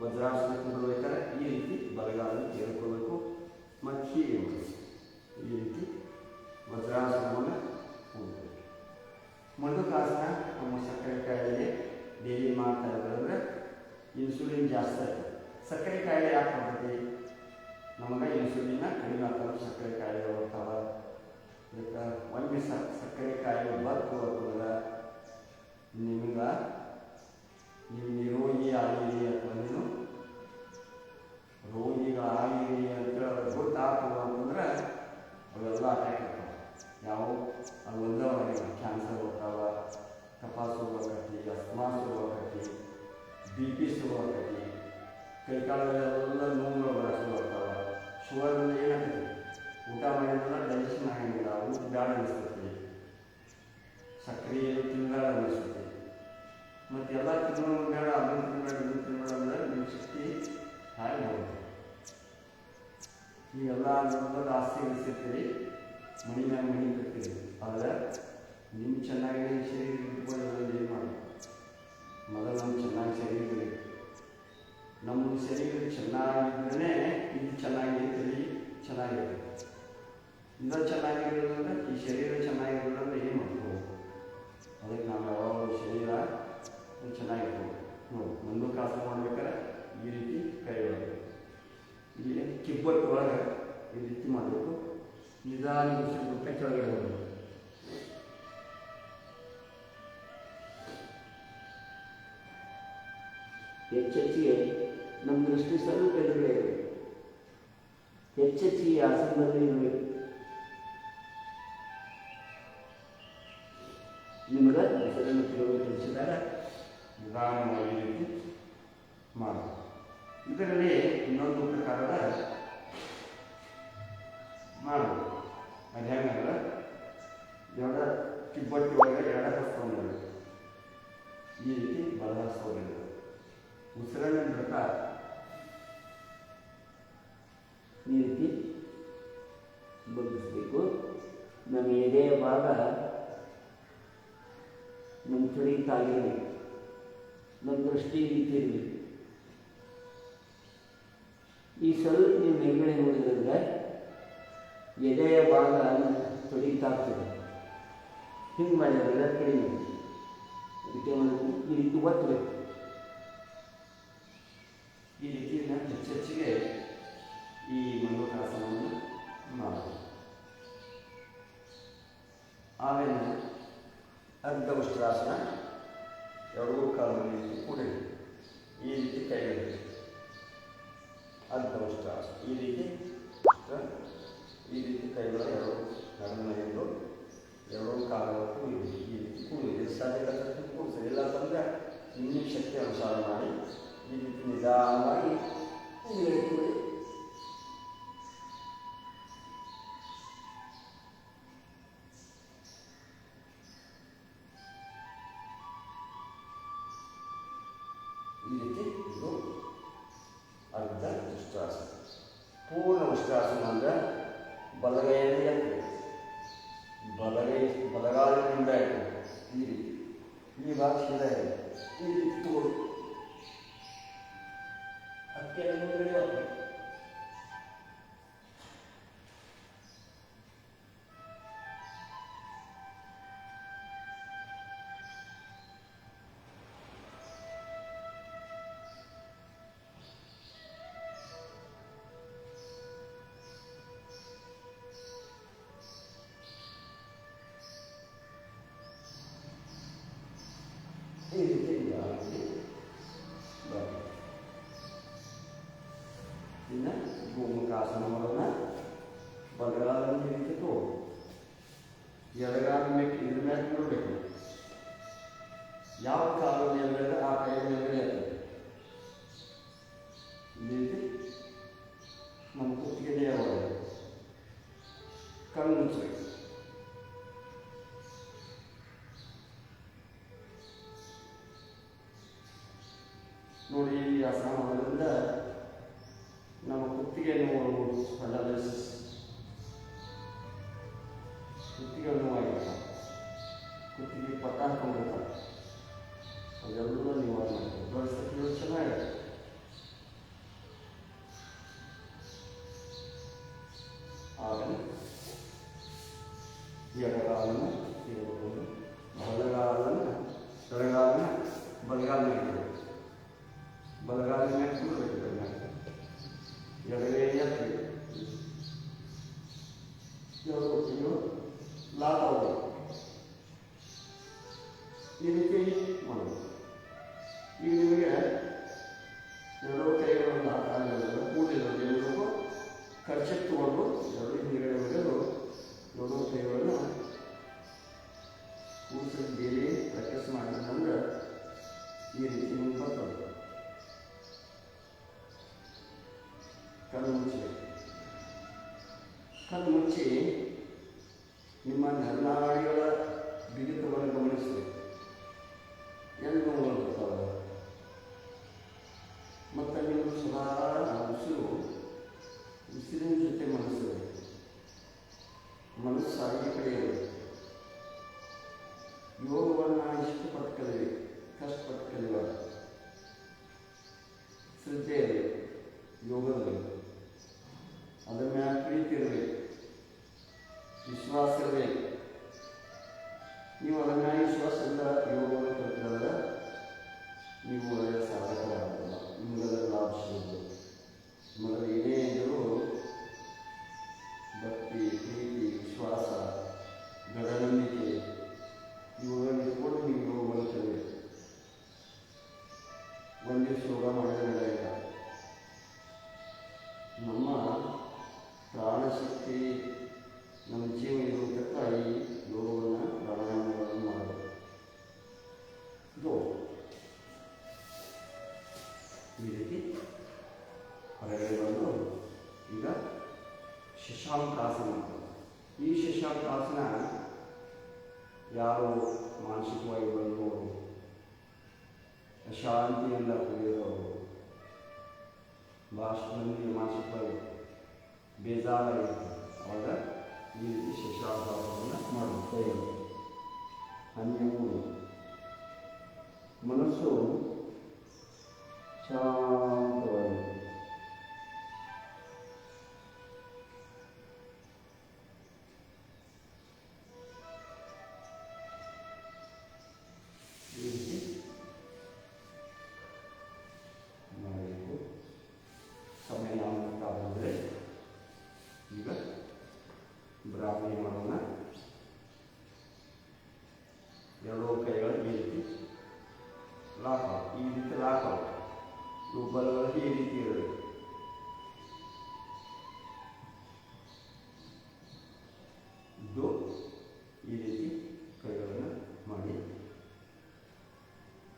ವಜ್ರಾಸನಕ್ಕೆ ಬರಬೇಕಾದ್ರೆ ಈ ರೀತಿ ಬಲಗಾಲನ್ನು ತೆಗೆದುಕೊಳ್ಬೇಕು ಮತ್ತು ಹೀಗೆ ಮಾಡಬೇಕು. ಈ ರೀತಿ ವಜ್ರಾಸನವನ್ನು ಹೋಗಬೇಕು. ಮಂಡುಕಾಸನ ನಮ್ಮ ಸಕ್ಕರೆ ಕಾಯಿಲೆಗೆ ಡೈಲಿ ಮಾಡ್ತಾ ಇರೋದಂದ್ರೆ ಇನ್ಸುಲಿನ್ ಜಾಸ್ತಿ ಆಗ್ತದೆ. ಸಕ್ಕರೆ ಕಾಯಿಲೆ ಯಾಕೆ ಬರ್ತೈತಿ, ನಮಗೆ ಇನ್ಸುಲಿನ್ನ ಕಡಿಮೆ ಆಗ್ತದೆ, ಸಕ್ಕರೆ ಕಾಯಿಲೆ ಬರ್ತಾವೆ. ಅದಕ್ಕೆ ಒಮ್ಮೆ ಸಕ್ಕರೆ ಕಾಯಿಲೆ ಬರ್ತು ಅಂತಂದ್ರೆ ನಿಮ್ಗೆ ನೀವು ನಿರೋಗಿ ಆಗಿರಿ ಅಥವಾ ನೀನು ರೋಗಿಗಳಾಗಿರಿ ಅಂತೇಳಿ ಗೊತ್ತಾಗ್ತದೆ ಅಂತಂದ್ರೆ ಅವೆಲ್ಲ ಅಟ್ಯಾಕ್ ಆಗ್ತವೆ. ಯಾವ ಅದು ಒಂದವರೆಗೆ ಕ್ಯಾನ್ಸರ್ ಬರ್ತಾವೆ, ಕಫ ಶುರುವಾಗತಿ, ಅಸ್ತಮಾ ಶುರುವಾಗತಿ, BP ಶುರುವಾಗತಿ, ಕೈಕಾಲುಗಳೆಲ್ಲ ನೋವುಗಳು ಬರೋಕ್ಕೆ ಶುರುವಾಗ್ತಾವೆ. ಶುಗರ್ನಲ್ಲಿ ಏನಾಗ್ತದೆ, ಊಟ ಮಾಡಿದ್ರೆ ಡೈಜೆಷನ್ ಆಗಂಗಿಲ್ಲ, ಊಟ ಬ್ಯಾಡ ಅನಿಸ್ತೈತಿ, ಸಕ್ಕರೆ ತಿನ್ನಬೇಡ ಅನಿಸ್ತೈತಿ. ಮತ್ತು ಎಲ್ಲ ತಿನ್ನೋದು ಬೇಡ, ಅದನ್ನು ತಿನ್ನಬೇಡ, ಇದನ್ನು ತಿನ್ನಬೇಡ ಅಂದರೆ ನಿಮ್ಮ ಶಕ್ತಿ ಹಾಗೆ ಹೋಗುತ್ತೆ. ನೀವೆಲ್ಲ ಅನ್ನೋದು ಆಸ್ತಿ ಅನಿಸಿರ್ತೀರಿ, ಮಣಿ ಮ್ಯಾಗ ಮಣಿ ಬಿಡ್ತೀರಿ. ಆದರೆ ನಿಮ್ಮ ಚೆನ್ನಾಗಿ ಶರೀರ ಇಟ್ಕೊಳ್ಳೋದ್ರಲ್ಲಿ ಏನು ಮಾಡಬೇಕು, ಮೊದಲು ನಮ್ಮ ಚೆನ್ನಾಗಿ ಶರೀರ ಬೇಕು. ನಮ್ಮ ಶರೀರ ಚೆನ್ನಾಗಿದ್ರೇ ಇದು ಚೆನ್ನಾಗಿರ್ತೀರಿ, ಚೆನ್ನಾಗಿರುತ್ತೆ. ಇದು ಚೆನ್ನಾಗಿರೋದ್ರಿಂದ ಈ ಶರೀರ ಚೆನ್ನಾಗಿರೋದ್ರಿಂದ ಏನು ಮಾಡ್ಬೋದು, ಅದಕ್ಕೆ ನಾವು ಯಾವಾಗಲೂ ಶರೀರ ಚೆನ್ನಾಗಿರ್ಬೋದು. ನೋಡಿ ಮಂಡುಕಾಸನ ಮಾಡ್ಬೇಕಾದ್ರೆ ಈ ರೀತಿ ಕೈ ಒಳಗೆ ಇಲ್ಲಿ ಕಿಬ್ಬಟ್ಟು ಒಳಗೆ ಈ ರೀತಿ ಮಾಡಬೇಕು. ನಿಧಾನ ಬಿಟ್ಟು ಕೆಳಗಡೆ ಹೋಗಬೇಕು. ಹೆಚ್ಚೆಚ್ಚಿಗೆ ನಮ್ಮ ದೃಷ್ಟಿ ಸ್ವಲ್ಪ ಎದುರುಗಡೆ ಇರಬೇಕು. ಹೆಚ್ಚೆಚ್ಚಿಗೆ ಆಸನದಲ್ಲಿ ಇರಬೇಕು. ನಿಮಗೆ ಹೆಸರನ್ನು ತಿಳಿಸಿದಾಗ ನಿಧಾನವಾಗಿ ಈ ರೀತಿ ಮಾಡಬೇಕು. ಇದರಲ್ಲಿ ಇನ್ನೊಂದು ಪ್ರಕಾರದ ಮಾಡಬೇಕು. ಅದು ಹೆಂಗಂದ್ರೆ ಎರಡು ಕಿಬ್ಬಟ್ಟಿ ಒಳಗೆ ಎರಡು ಹಸ್ತವನ್ನು ಈ ರೀತಿ ಬಲಹಸ್ತವನ್ನು ಉಸಿರನ್ನು ಬಿಡ್ತಾ ಈ ರೀತಿ ಬಗ್ಗಿಸ್ಬೇಕು. ನಮ್ಮ ಎದೆಯ ಭಾಗ ನಮ್ಮ ತೊಡೆ ತಾಗಿರಲಿ, ನಮ್ಮ ದೃಷ್ಟಿ ನಿಂತಿರಲಿ. ಈ ಸ್ವಲ್ಪ ನೀವು ಮೇಲ್ಗಡೆ ನೋಡಿದ್ರೆ ಎದೆಯ ಭಾಗ ತೊಡಿತಾಗ್ತದೆ. ಹಿಂಗೆ ಮಾಡಿದ್ರೆ ಕಡಿಮೆ. ಅದಕ್ಕೆ ಈ ರೀತಿ ಒತ್ತಬೇಕು. ಈ ರೀತಿ ಹೆಚ್ಚೆಚ್ಚಿಗೆ ಈ ಮಂಡೂಕಾಸನವನ್ನು ಮಾಡಬೇಕು. ಆಮೇಲೆ ಅರ್ಧ ಉಷ್ಟ್ರಾಸನ, ಎರಡೂ ಕಾಲುಗಳಲ್ಲಿ ಕೂಡಲಿ ಈ ರೀತಿ ಕೈಗಳು ಅರ್ಧ ಉಷ್ಟ್ರಾಸನ. ಈ ರೀತಿ ಕೈಗಳ ಎರಡು ಎರಡೂ ಕಾಲಕ್ಕೂ ಈ ರೀತಿ ಕೂಡಿದೆ. ಸಾಧ್ಯ ಕೂಡಿಸೋದು. ಇಲ್ಲ ಅಂತಂದರೆ ನಿಮ್ಮ ಶಕ್ತಿ ಅನುಸಾರ ಮಾಡಿ ಈ ರೀತಿ ನಿಧಾನವಾಗಿ ಕೂಡಿ ಈ ರೀತಿ ಇದು ಅರ್ಧ ಉಷ್ಟ್ರಾಸನ. ಪೂರ್ಣ ಉಷ್ಟ್ರಾಸನ ಅಂದರೆ ಬಲಗೈಯಲ್ಲಿ ಎತ್ತಬೇಕು, ಬಲಗಾಲಿನಿಂದ ಇಡಬೇಕು. ಈ ರೀತಿ ಈ ಭಾಗ ಶಿರ ಇದೆ. ಈ ರೀತಿ ತೋರು ಅದಕ್ಕೆ ಮುಂದೆ ಹೋಗ್ಬೇಕು. ಈ ರೀತಿ ಇನ್ನು ಗೋಮುಖಾಸನ ಮಾಡೋಣ. ಬಲಗಾಲನ್ನು ಈ ರೀತಿ ತೋರು, ಎಡಗಾಲ ಇದ್ರ ಮೇಲೆ ನೋಡಬೇಕು. ಯಾವ ಕಾಲ ಮೇಲ್ಗಡೆ ಆ ಕೈ ಮೇಲ್ಗಡೆ ಇರ್ತದೆ. ಈ ರೀತಿ ನಮ್ಮ ಕುತ್ತಿಗೆ ಒಳಗೆ ಕಣ್ಣು ಮುಚ್ಚಬೇಕು. ನೋಡಿ, ಈ ಆಸನ ಮಾಡೋದ್ರಿಂದ ನಮ್ಮ ಕುತ್ತಿಗೆ ನೋವು ಅನಾಲಿಸಿಸ್, ಕುತ್ತಿಗೆ ನೋವಾಗಿರ್ತಾರೆ, ಕುತ್ತಿಗೆ ಪಟ್ಟ ಹಾಕೊಂಡಿರ್ತಾರೆ, ಅದೆಲ್ಲ ನಿವಾರಣೆ ಮಾಡ್ತಾರೆ. ದೊಡ್ಡ ಚೆನ್ನಾಗಿದೆ. ಆಮೇಲೆ ಎಡಗಾಲನ್ನು ತೆಗೆದುಕೊಂಡು ಬಲಗಾಲನ್ನು ಎಡಗಾಲನ್ನ ಬಲಗಾಲನ್ನ ಇಡಬೇಕು. ಬಲಗಾಲಿನ ಮೇಲೆ ಕೂಡಬೇಕು. ಎಡಗೈ ಎತ್ತಬೇಕು. ಇದು ಲಾಭ ಆಗಬೇಕು. ಈ ರೀತಿ ಮಾಡಬೇಕು. ಈಗ ನಿಮಗೆ ಎರಡೂ ಕೈಗಳನ್ನು ಹಾಕಲು ಕೂಡಿರೋದು ಎಲ್ಲರಿಗೂ ಖರ್ಚಿಗೆ ತಗೊಂಡು ಎರಡು ಹಿಂದುಗಡೆ ಹೊಡೆದು ಎರಡೂ ಕೈಗಳನ್ನು ಕೂಡಿಸಿ ಬೇರೆ ಪ್ರಾಕ್ಟೀಸ್ ಮಾಡಿದ್ರೆ ಈ ರೀತಿ ನಿಮ್ಗೆ ಬರ್ತದೆ. ಕಣ್ಣು ಮುಚ್ಚಬೇಕು. ಕಣ್ಣು ಮುಚ್ಚಿ ನಿಮ್ಮ ನರನಾಡಿಗಳ ಬಿಗಿತವನ್ನು ಗಮನಿಸಬೇಕು. ಎಲ್ಲಿ ನೋವು ಬರ್ತಾವೆ ಮತ್ತು ನೀವು ಸದಾ ಉಸಿರಿನ ಜೊತೆ ಮನಸ್ಸಾಗಿ ಕಳೆಯಬೇಕು. ಯೋಗವನ್ನು ಇಷ್ಟಪಟ್ಟು ಕಲಿಬೇಕು, ಕಷ್ಟಪಟ್ಟು ಕಲಿಯುವಾಗ ಶ್ರದ್ಧೆ ಇರಬೇಕು. ಯೋಗದಲ್ಲಿ ಅದರ ಮೇಲೆ ಪ್ರೀತಿ ಇರಬೇಕು, ವಿಶ್ವಾಸ ಇರಬೇಕು. ನೀವು ಅದರ ಮೇಲೆ ವಿಶ್ವಾಸದಿಂದ ಯೋಗವನ್ನು ಕಲಿತಿದ್ರೆ ನೀವು ಒಳ್ಳೆಯ ಸಾಧಕರಾಗಲ್ಲ. ನಿಮಗೆಲ್ಲ ಲಾಭ ಸಿಗೋದು. ನಿಮ್ಮಲ್ಲಿ ಏನೇ ಇದ್ದರೂ ಭಕ್ತಿ, ಪ್ರೀತಿ, ವಿಶ್ವಾಸ, ದೃಢನಂಬಿಕೆ ಇವುಗಳನ್ನು ಇಟ್ಕೊಂಡು ನೀವು ಯೋಗವನ್ನು ಕಲಿಯಬೇಕು. ಒಂದೇ ಯೋಗ ಮಾಡಿದರೆ ನಡೆಯಿಲ್ಲ. ನಮ್ಮ ಪ್ರಾಣಶಕ್ತಿ, ನಮ್ಮ ಜೀವ ಇರುವುದಕ್ಕ ಈ ಯೋಗವನ್ನು ಪ್ರಾಣಾಯಾಮಗಳನ್ನು ಮಾಡಬೇಕು. ಇದು ಈ ರೀತಿ ಹೊರಗಡೆ ಬಂದು ಈಗ ಶಶಾಂಕಾಸನ. ಈ ಶಶಾಂಕಾಸನ ಯಾರು ಮಾನಸಿಕವಾಗಿ ಬಂದು ಅಶಾಂತಿಯಿಂದ ಕೂಡಿರೋರು, ಭಾಳಷ್ಟು ಮಂದಿ ಮಾನಸಿಕವಾಗಿ ಬೇಜಾರಾಗಿರ್ತಾರೆ, ಅವಾಗ ಈ ರೀತಿ ಶಶಾಂಕಾಸನವನ್ನು ಬ್ರಾಹ್ಮಿ ಮಾಡೋಣ. ಎರಡೂ ಕೈಗಳು ಈ ರೀತಿ ಲಾಕ್ ಔಟ್, ಈ ರೀತಿ ಲಾಕ್ ಔಟ್. ಇವು ಬಲಗಳಿಗೆ ಈ ರೀತಿ ಇರಬೇಕು. ಇದು ಈ ರೀತಿ ಕೈಗಳನ್ನು ಮಾಡಿ,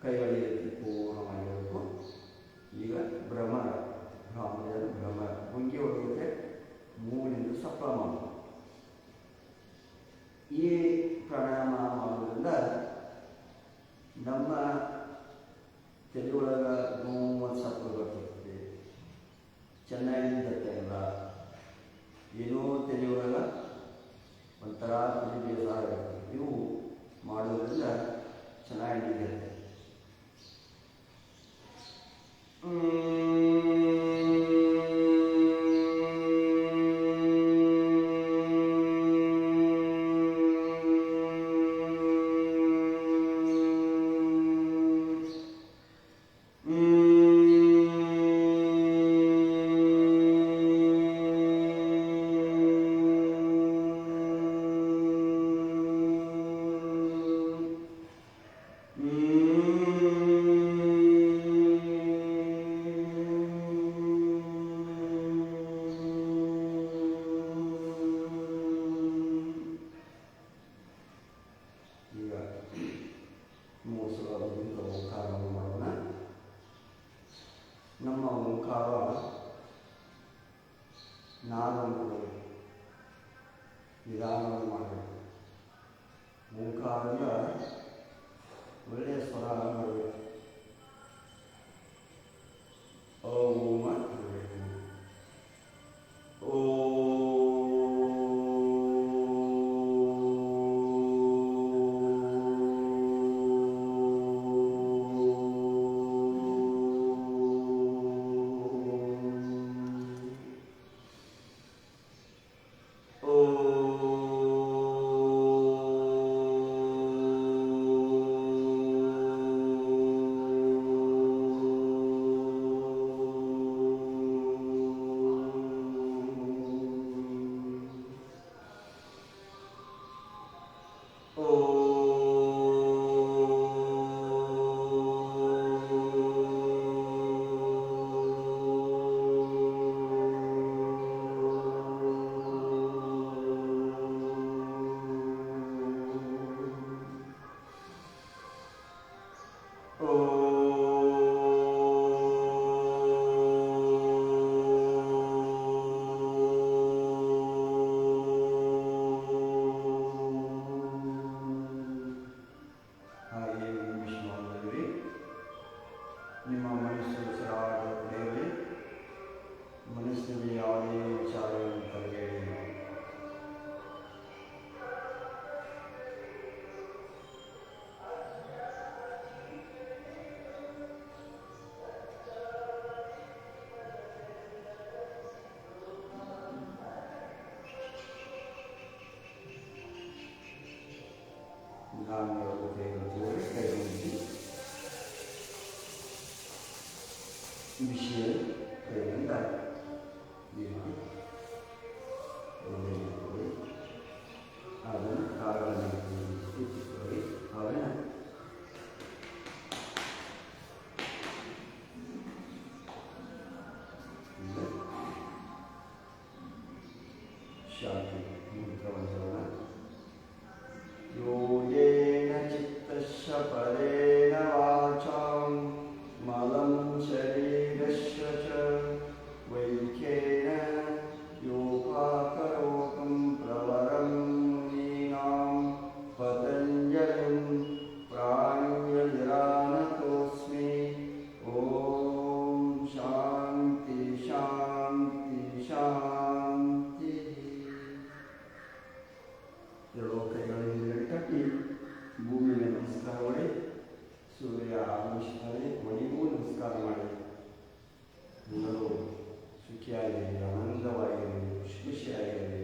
ಕೈಗಳು ಈ ರೀತಿ ಪೂರ್ಣವಾಗಿರಬೇಕು. ಈಗ ಭ್ರಮರ, ಬ್ರಾಹ್ಮಣರ ಭ್ರಮರ ಮುಂಗಿ ಹೊಡೆಯುತ್ತೆ, ಮೂಗಿನಿಂದ ಸಪ್ಲ ಮಾಡೋದು. ಈ ಪ್ರಾಣಾಯಾಮ ಮಾಡೋದ್ರಿಂದ ನಮ್ಮ ತಲೆಯೊಳಗೆ ನೋವು ಮತ್ತು ಸತ್ವ ಬರ್ತದೆ, ಚೆನ್ನಾಗಿ ನಿಂತಿಲ್ಲ, ಏನೋ ತಲೆಯೊಳಗೆ ಒಂಥರ ತಲೆ ಬೇಸರ ಇರ್ತದೆ. ಇವು ಮಾಡೋದ್ರಿಂದ ಚೆನ್ನಾಗಿ ನಿಂತಿರುತ್ತೆ. ನಮ್ಮ ಓಂಕಾರ ನಾದವನ್ನು ಕೊಡಬೇಕು, ನಿಧಾನವನ್ನು ಮಾಡಬೇಕು. ಓಂಕಾರದಿಂದ ಒಳ್ಳೆಯ ಸ್ವರ ಮಾಡಬೇಕು. ಓಂ ಮಾಡಬೇಕು. ನಿಮ್ಮ ಮನಸ್ಸು ಸರಾಗದಲ್ಲಿ ಮನಸ್ಸಿನಲ್ಲಿ ಯಾವುದೇ ವಿಚಾರವನ್ನು ತರಬೇಡಿ. ನಿಧಾನವಾಗಿ ಕೈಗೊಂಡು ವಿಷಯ ಕೈಯಿಂದ ಅದನ್ನು ಕಾಲಗಳನ್ನು ಎತ್ತಿಕೊಳ್ಳಿ. ಅವನ ಶಾಂತಿ ಮಂತ್ರವನ್ನು ಯೋಗೇನ ಚಿತ್ತಸ್ಯ ಪರೇಣ ವಾಚಾಂ ಮಲಂ ಶರೀರಸ್ಯ ಚ ವೈಖ್ಯೇನ ಯೋಗಾಕರೋತಂ ಪ್ರವರಂ ಮುನೀನಾಂ ಪತಂಜಲಿಂ ಪ್ರಾಣಾಯಾಮೋಸ್ಮಿ. ಓಂ ಶಾಂತಿ ಶಾಂತಿ ಶಾಂತಿ. ಎರಡು ಕೈಗಳನ್ನು ಕಟ್ಟಿ ಭೂಮಿಗೆ ನಮಸ್ಕಾರ ಮಾಡಿ, ಸೂರ್ಯ ನಮಸ್ಕಾರ ಮಣಿಗೂ ನಮಸ್ಕಾರ ಮಾಡಿ. ಎಲ್ಲರೂ ಸುಖಿಯಾಗಿರಿ, ಆನಂದವಾಗಿರಿ, ಖುಷಿಯಾಗಿರಿ.